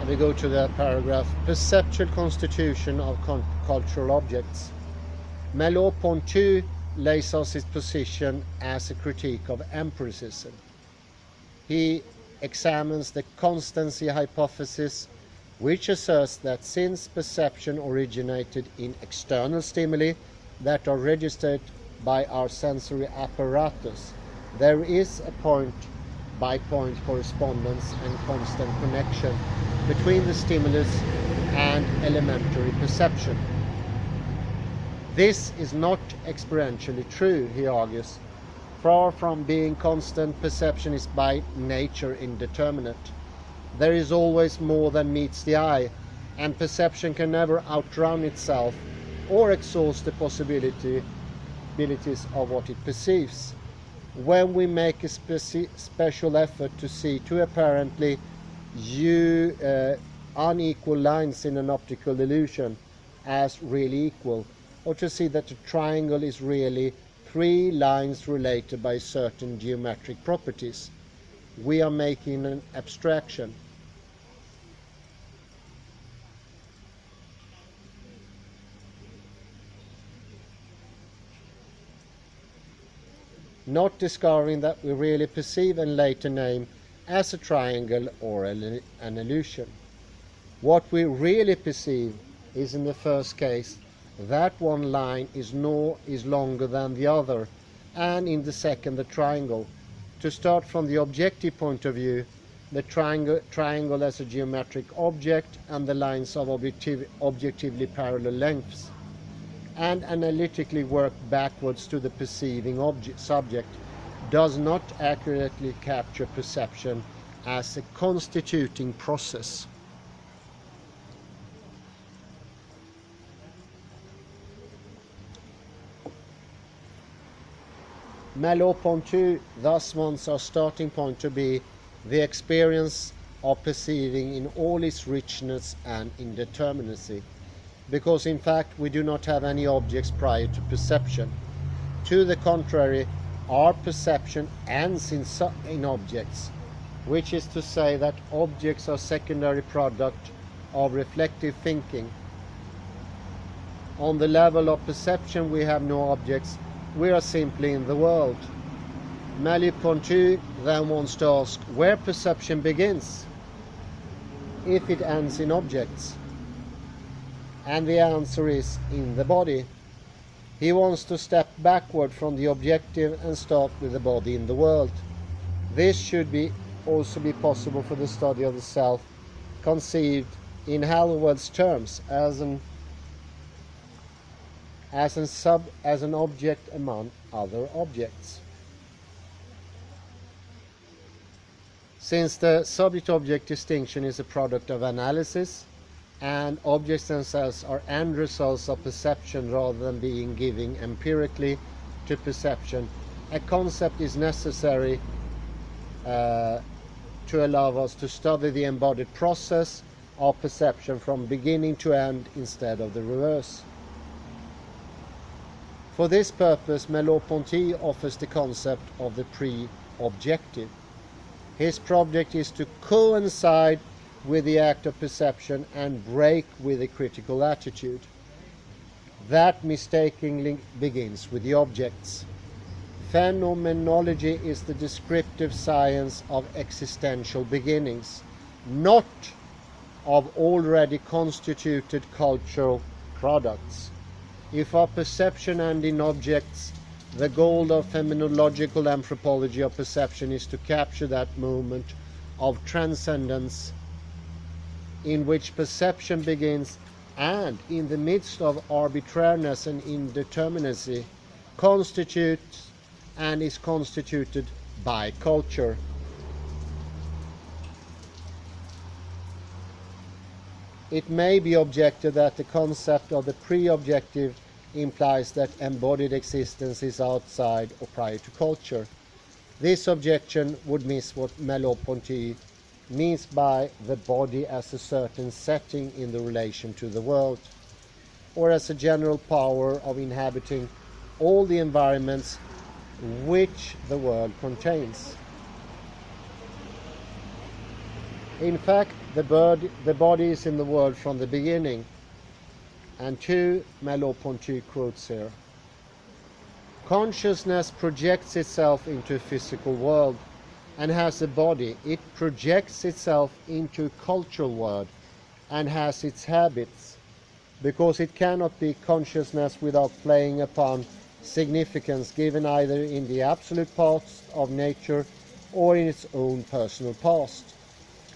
Speaker 1: We go to the paragraph, perceptual constitution of cultural objects. Merleau-Ponty lays out his position as a critique of empiricism. He examines the constancy hypothesis, which asserts that since perception originated in external stimuli that are registered by our sensory apparatus, there is a point-by-point correspondence and constant connection between the stimulus and elementary perception. This is not experientially true, he argues. Far from being constant, perception is by nature indeterminate. There is always more than meets the eye, and perception can never outrun itself or exhaust the possibilities of what it perceives. When we make a special effort to see two apparently unequal lines in an optical illusion as really equal, or to see that a triangle is really 3 lines related by certain geometric properties, we are making an abstraction. Not discovering that we really perceive and later name as a triangle or an illusion. What we really perceive is, in the first case, that one line is longer than the other, and in the second, the triangle. To start from the objective point of view, the triangle as a geometric object and the lines of objectively parallel lengths, and analytically work backwards to the perceiving subject, does not accurately capture perception as a constituting process. Merleau-Ponty thus wants our starting point to be the experience of perceiving in all its richness and indeterminacy, because in fact we do not have any objects prior to perception. To the contrary, our perception ends in objects, which is to say that objects are secondary product of reflective thinking. On the level of perception we have no objects, we are simply in the world. Merleau-Ponty then wants to ask where perception begins, if it ends in objects. And the answer is in the body. He wants to step backward from the objective and start with the body in the world. This should also be possible for the study of the self, conceived in Hallowell's terms as an object among other objects. Since the subject-object distinction is a product of analysis, and objects themselves are end results of perception rather than being given empirically to perception, a concept is necessary to allow us to study the embodied process of perception from beginning to end instead of the reverse. For this purpose, Merleau-Ponty offers the concept of the pre-objective. His project is to coincide with the act of perception and break with a critical attitude. That mistakenly begins with the objects. Phenomenology is the descriptive science of existential beginnings, not of already constituted cultural products. If our perception ends in objects, the goal of phenomenological anthropology of perception is to capture that moment of transcendence in which perception begins and, in the midst of arbitrariness and indeterminacy, constitutes and is constituted by culture. It may be objected that the concept of the pre-objective implies that embodied existence is outside or prior to culture. This objection would miss what Merleau-Ponty means by the body as a certain setting in the relation to the world, or as a general power of inhabiting all the environments which the world contains. In fact, the body is in the world from the beginning, and two Merleau-Ponty quotes here. Consciousness projects itself into a physical world and has a body. It projects itself into a cultural world and has its habits, because it cannot be consciousness without playing upon significance given either in the absolute past of nature or in its own personal past,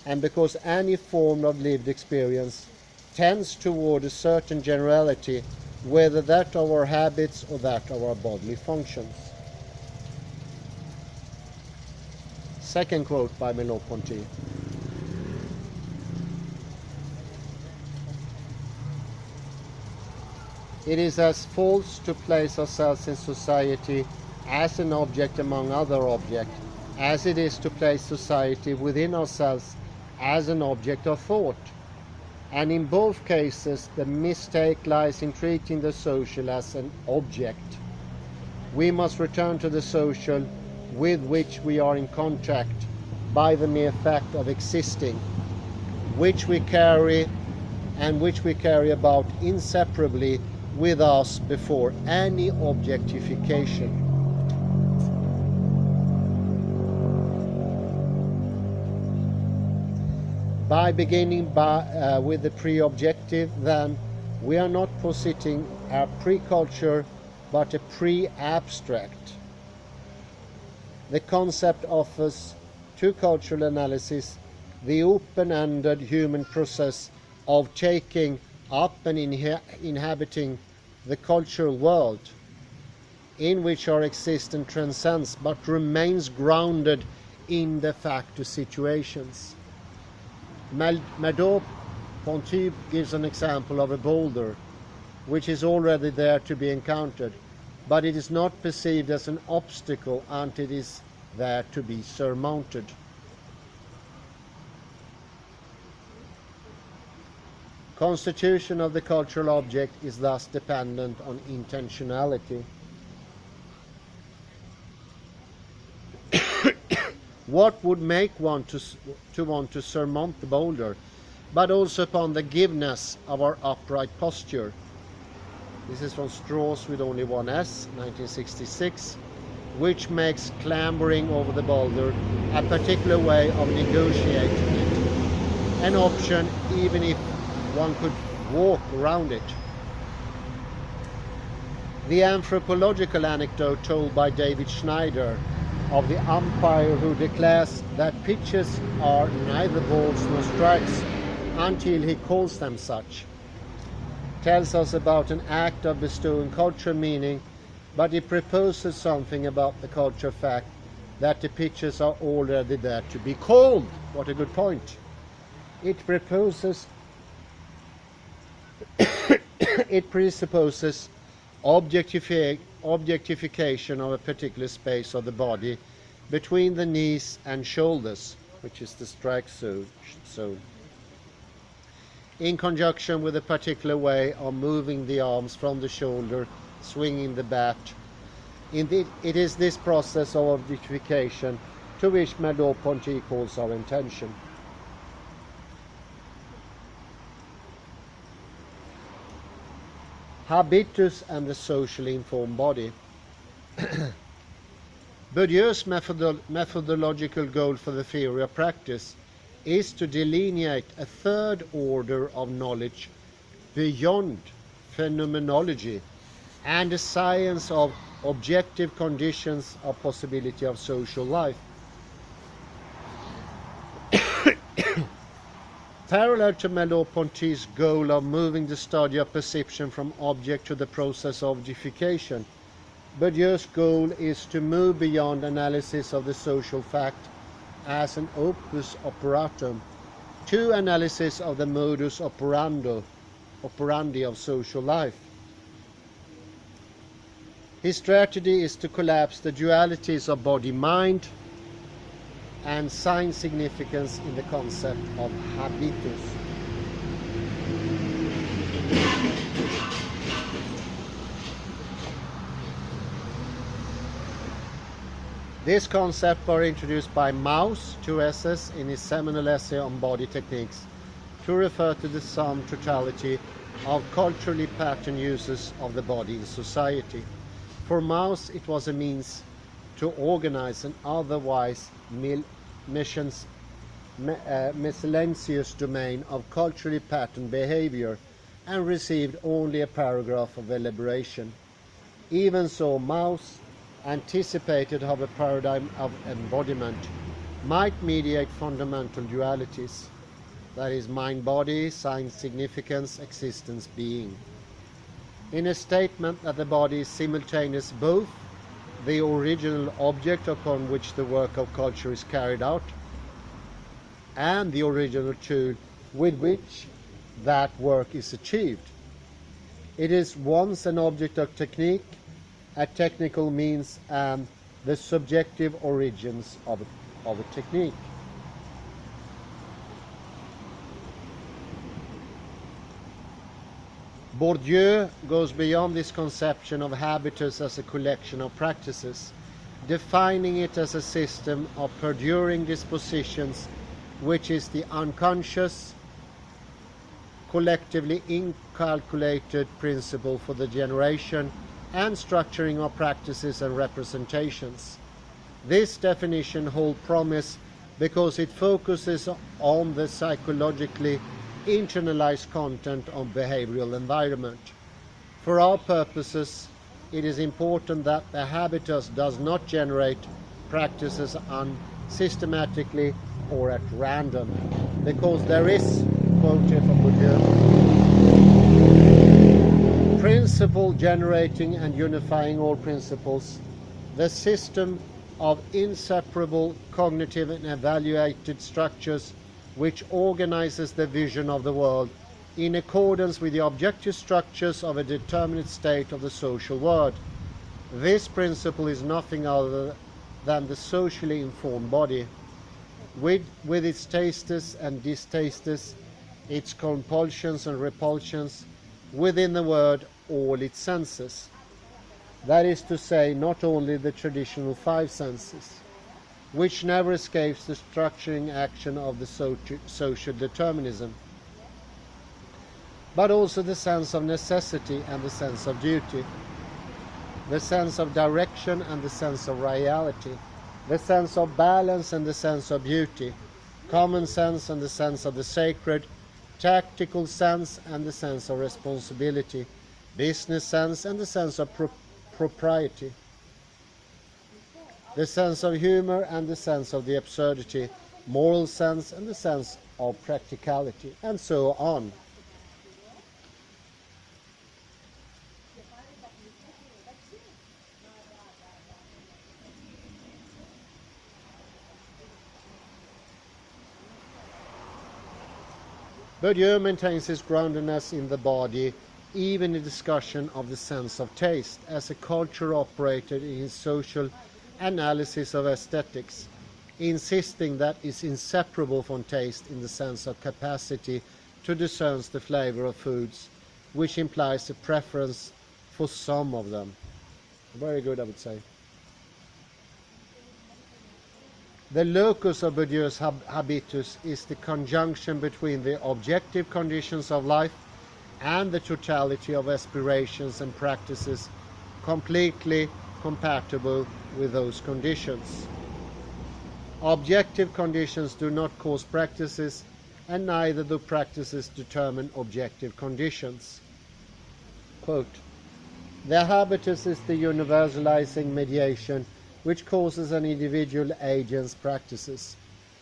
Speaker 1: and because any form of lived experience tends toward a certain generality, whether that of our habits or that of our bodily functions. Second quote by Merleau-Ponty. It is as false to place ourselves in society as an object among other objects, as it is to place society within ourselves as an object of thought. And in both cases, the mistake lies in treating the social as an object. We must return to the social with which we are in contact by the mere fact of existing, which we carry and which we carry about inseparably with us before any objectification. By beginning with the pre-objective, then, we are not positing a pre-culture but a pre-abstract. The concept offers to cultural analysis the open-ended human process of taking up and inhabiting the cultural world, in which our existence transcends but remains grounded in de facto situations. Merleau-Ponty gives an example of a boulder which is already there to be encountered. but it is not perceived as an obstacle until it is there to be surmounted. Constitution of the cultural object is thus dependent on intentionality. What would make one to want to surmount the boulder, but also upon the giveness of our upright posture? This is from Csordas with only one S, 1966, which makes clambering over the boulder a particular way of negotiating it, an option even if one could walk around it. The anthropological anecdote told by David Schneider of the umpire who declares that pitches are neither balls nor strikes until he calls them such tells us about an act of bestowing cultural meaning, but it proposes something about the cultural fact that the pitches are already there to be called. What a good point. It presupposes objectification of a particular space of the body between the knees and shoulders, which is the strike zone, in conjunction with a particular way of moving the arms from the shoulder, swinging the bat. Indeed, it is this process of objectification to which Merleau-Ponty calls our attention. Habitus and the socially informed body. Bourdieu's methodological goal for the theory of practice is to delineate a third order of knowledge beyond phenomenology and the science of objective conditions of possibility of social life. Parallel to Merleau-Ponty's goal of moving the study of perception from object to the process of objectification, Bourdieu's goal is to move beyond analysis of the social fact as an opus operatum to analysis of the modus operandi of social life. His strategy is to collapse the dualities of body-mind and sign significance in the concept of habitus. This concept was introduced by Mauss, 2 S's, in his seminal essay on body techniques, to refer to the sum totality of culturally patterned uses of the body in society. For Mauss, it was a means to organize an otherwise miscellaneous domain of culturally patterned behavior, and received only a paragraph of elaboration. Even so, Mauss anticipated how a paradigm of embodiment might mediate fundamental dualities, that is, mind-body, sign significance, existence, being. In a statement that the body is simultaneous both the original object upon which the work of culture is carried out and the original tool with which that work is achieved. It is once an object of technique, a technical means, and the subjective origins of a technique. Bourdieu goes beyond this conception of habitus as a collection of practices, defining it as a system of perduring dispositions, which is the unconscious, collectively incalculated principle for the generation and structuring of practices and representations. This definition holds promise because it focuses on the psychologically internalized content of behavioral environment. For our purposes, it is important that the habitus does not generate practices unsystematically or at random, because there is, quote here from Bourdieu, principle generating and unifying all principles, the system of inseparable cognitive and evaluated structures which organizes the vision of the world in accordance with the objective structures of a determinate state of the social world. This principle is nothing other than the socially informed body, with its tastes and distastes, its compulsions and repulsions, within the word, all its senses. That is to say, not only the traditional five senses, which never escapes the structuring action of the social determinism, but also the sense of necessity and the sense of duty, the sense of direction and the sense of reality, the sense of balance and the sense of beauty, common sense and the sense of the sacred, tactical sense and the sense of responsibility, business sense and the sense of propriety, the sense of humor and the sense of the absurdity, moral sense and the sense of practicality, and so on. Bourdieu maintains his groundedness in the body, even in discussion of the sense of taste, as a culture operated in his social analysis of aesthetics, insisting that is inseparable from taste in the sense of capacity to discern the flavor of foods, which implies a preference for some of them. Very good, I would say. The locus of Bourdieu's habitus is the conjunction between the objective conditions of life and the totality of aspirations and practices completely compatible with those conditions. Objective conditions do not cause practices, and neither do practices determine objective conditions. Quote, "The habitus is the universalizing mediation which causes an individual agent's practices,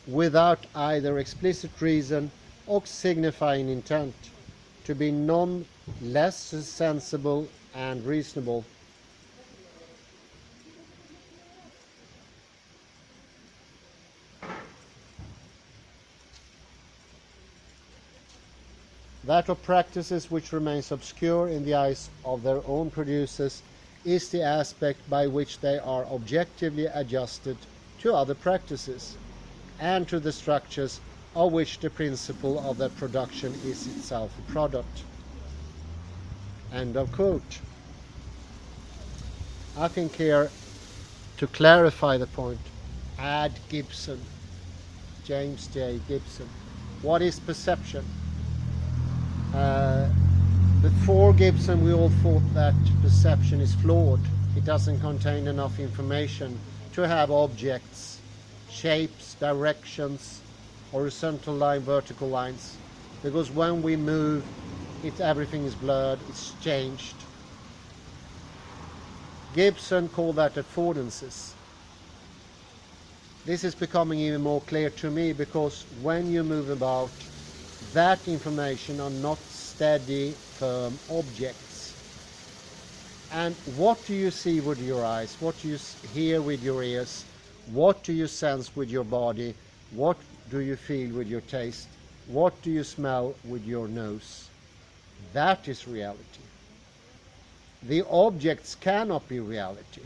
Speaker 1: without either explicit reason or signifying intent, to be none less sensible and reasonable." That of practices which remains obscure in the eyes of their own producers is the aspect by which they are objectively adjusted to other practices, and to the structures of which the principle of their production is itself a product. End of quote. I think here, to clarify the point, add Gibson, James J. Gibson. What is perception? Before Gibson, we all thought that perception is flawed. It doesn't contain enough information to have objects, shapes, directions, horizontal line, vertical lines. Because when we move, everything is blurred, it's changed. Gibson called that affordances. This is becoming even more clear to me, because when you move about, that information are not steady, firm objects. And what do you see with your eyes? What do you hear with your ears? What do you sense with your body? What do you feel with your taste? What do you smell with your nose? That is reality. The objects cannot be reality.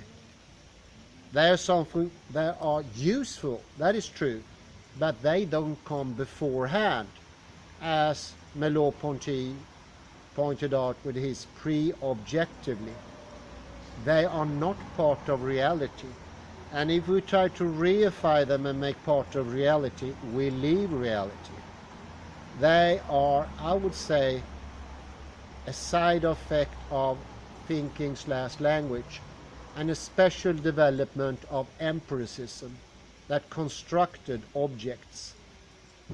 Speaker 1: They are something that are useful, that is true, but they don't come beforehand, as Merleau-Ponty pointed out with his pre-objectively. They are not part of reality. And if we try to reify them and make part of reality, we leave reality. They are, I would say, a side effect of thinking/language, and a special development of empiricism that constructed objects,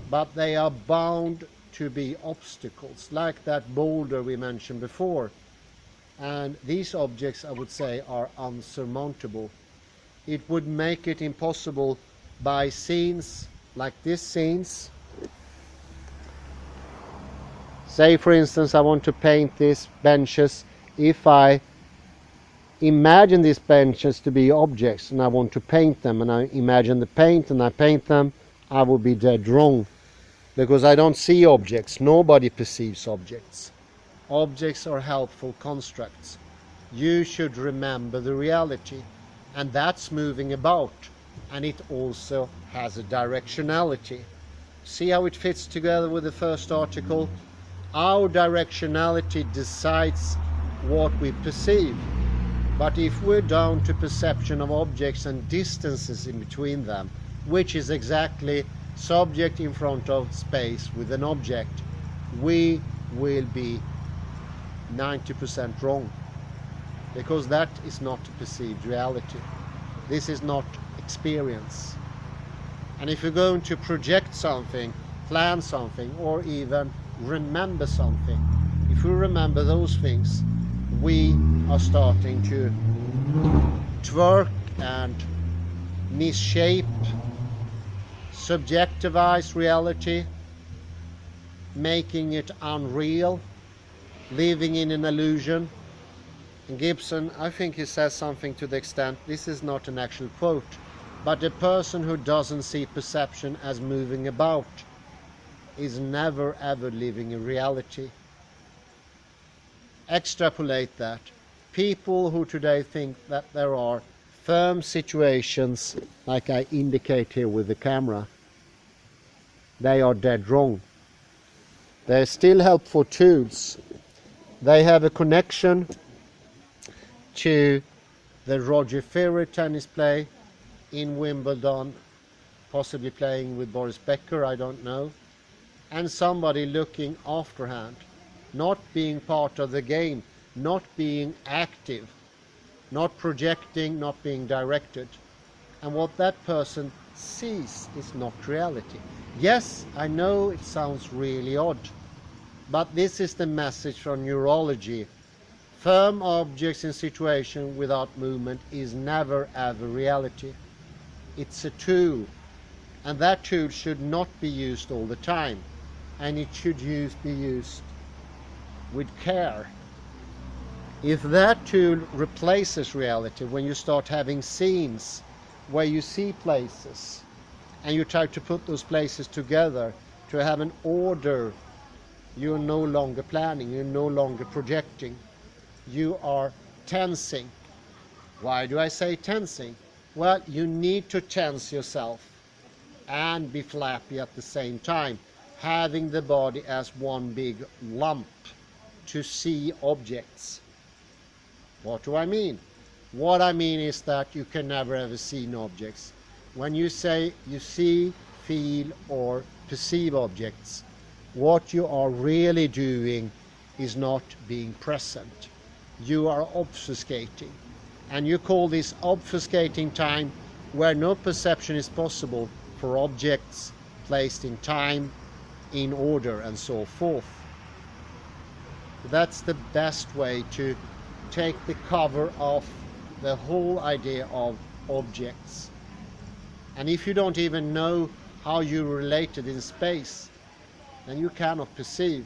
Speaker 1: but they are bound to be obstacles, like that boulder we mentioned before. And these objects, I would say, are unsurmountable. It would make it impossible by scenes like this scenes. Say, for instance, I want to paint these benches. If I imagine these benches to be objects and I want to paint them, and I imagine the paint and I paint them, I will be dead wrong, because I don't see objects. Nobody perceives objects. Objects are helpful constructs. you should remember the reality, and that's moving about, and it also has a directionality. See how it fits together with the first article? Our directionality decides what we perceive, but if we're down to perception of objects and distances in between them, which is exactly subject in front of space with an object, we will be 90% wrong, because that is not perceived reality. This is not experience. And if you're going to project something, plan something, or even remember something, if we remember those things, we are starting to twerk and misshape, subjectivize reality, making it unreal, living in an illusion. And Gibson, I think he says something to the extent, this is not an actual quote, but a person who doesn't see perception as moving about is never ever living in reality. Extrapolate that. People who today think that there are firm situations, like I indicate here with the camera, they are dead wrong. They're still helpful tools. They have a connection to the Roger Federer tennis play in Wimbledon, possibly playing with Boris Becker, I don't know, and somebody looking afterhand, not being part of the game, not being active, not projecting, not being directed. And what that person sees is not reality. Yes, I know it sounds really odd, but this is the message from neurology. Firm objects in situation without movement is never ever reality. It's a tool, and that tool should not be used all the time, and it should be used with care. If that tool replaces reality, when you start having scenes where you see places and you try to put those places together to have an order, you're no longer planning, you're no longer projecting, you are tensing. Why do I say tensing? Well, you need to tense yourself and be flappy at the same time, having the body as one big lump to see objects. What do I mean? What I mean is that you can never ever see objects. When you say you see, feel, or perceive objects, what you are really doing is not being present. You are obfuscating. And you call this obfuscating time, where no perception is possible for objects placed in time, in order, and so forth. That's the best way to take the cover off the whole idea of objects. And if you don't even know how you're related in space, then you cannot perceive,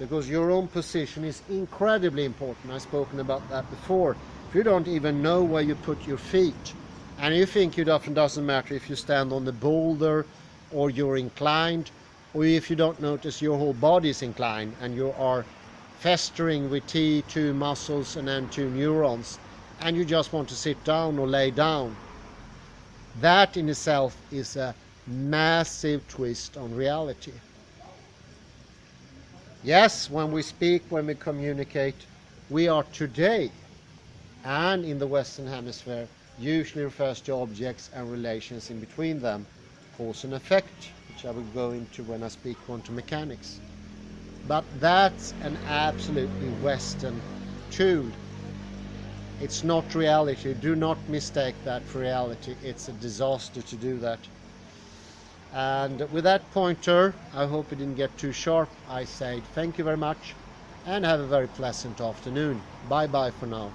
Speaker 1: because your own position is incredibly important. I've spoken about that before. If you don't even know where you put your feet, and you think it often doesn't matter if you stand on the boulder or you're inclined, or if you don't notice your whole body is inclined and you are festering with T2 muscles and N2 neurons, and you just want to sit down or lay down, that in itself is a massive twist on reality. Yes, when we speak, when we communicate, we are today, and in the Western Hemisphere, usually refers to objects and relations in between them, cause and effect, which I will go into when I speak quantum mechanics. But that's an absolutely Western tool. It's not reality. Do not mistake that for reality. It's a disaster to do that. And with that pointer, I hope it didn't get too sharp. I say thank you very much and have a very pleasant afternoon. Bye bye for now.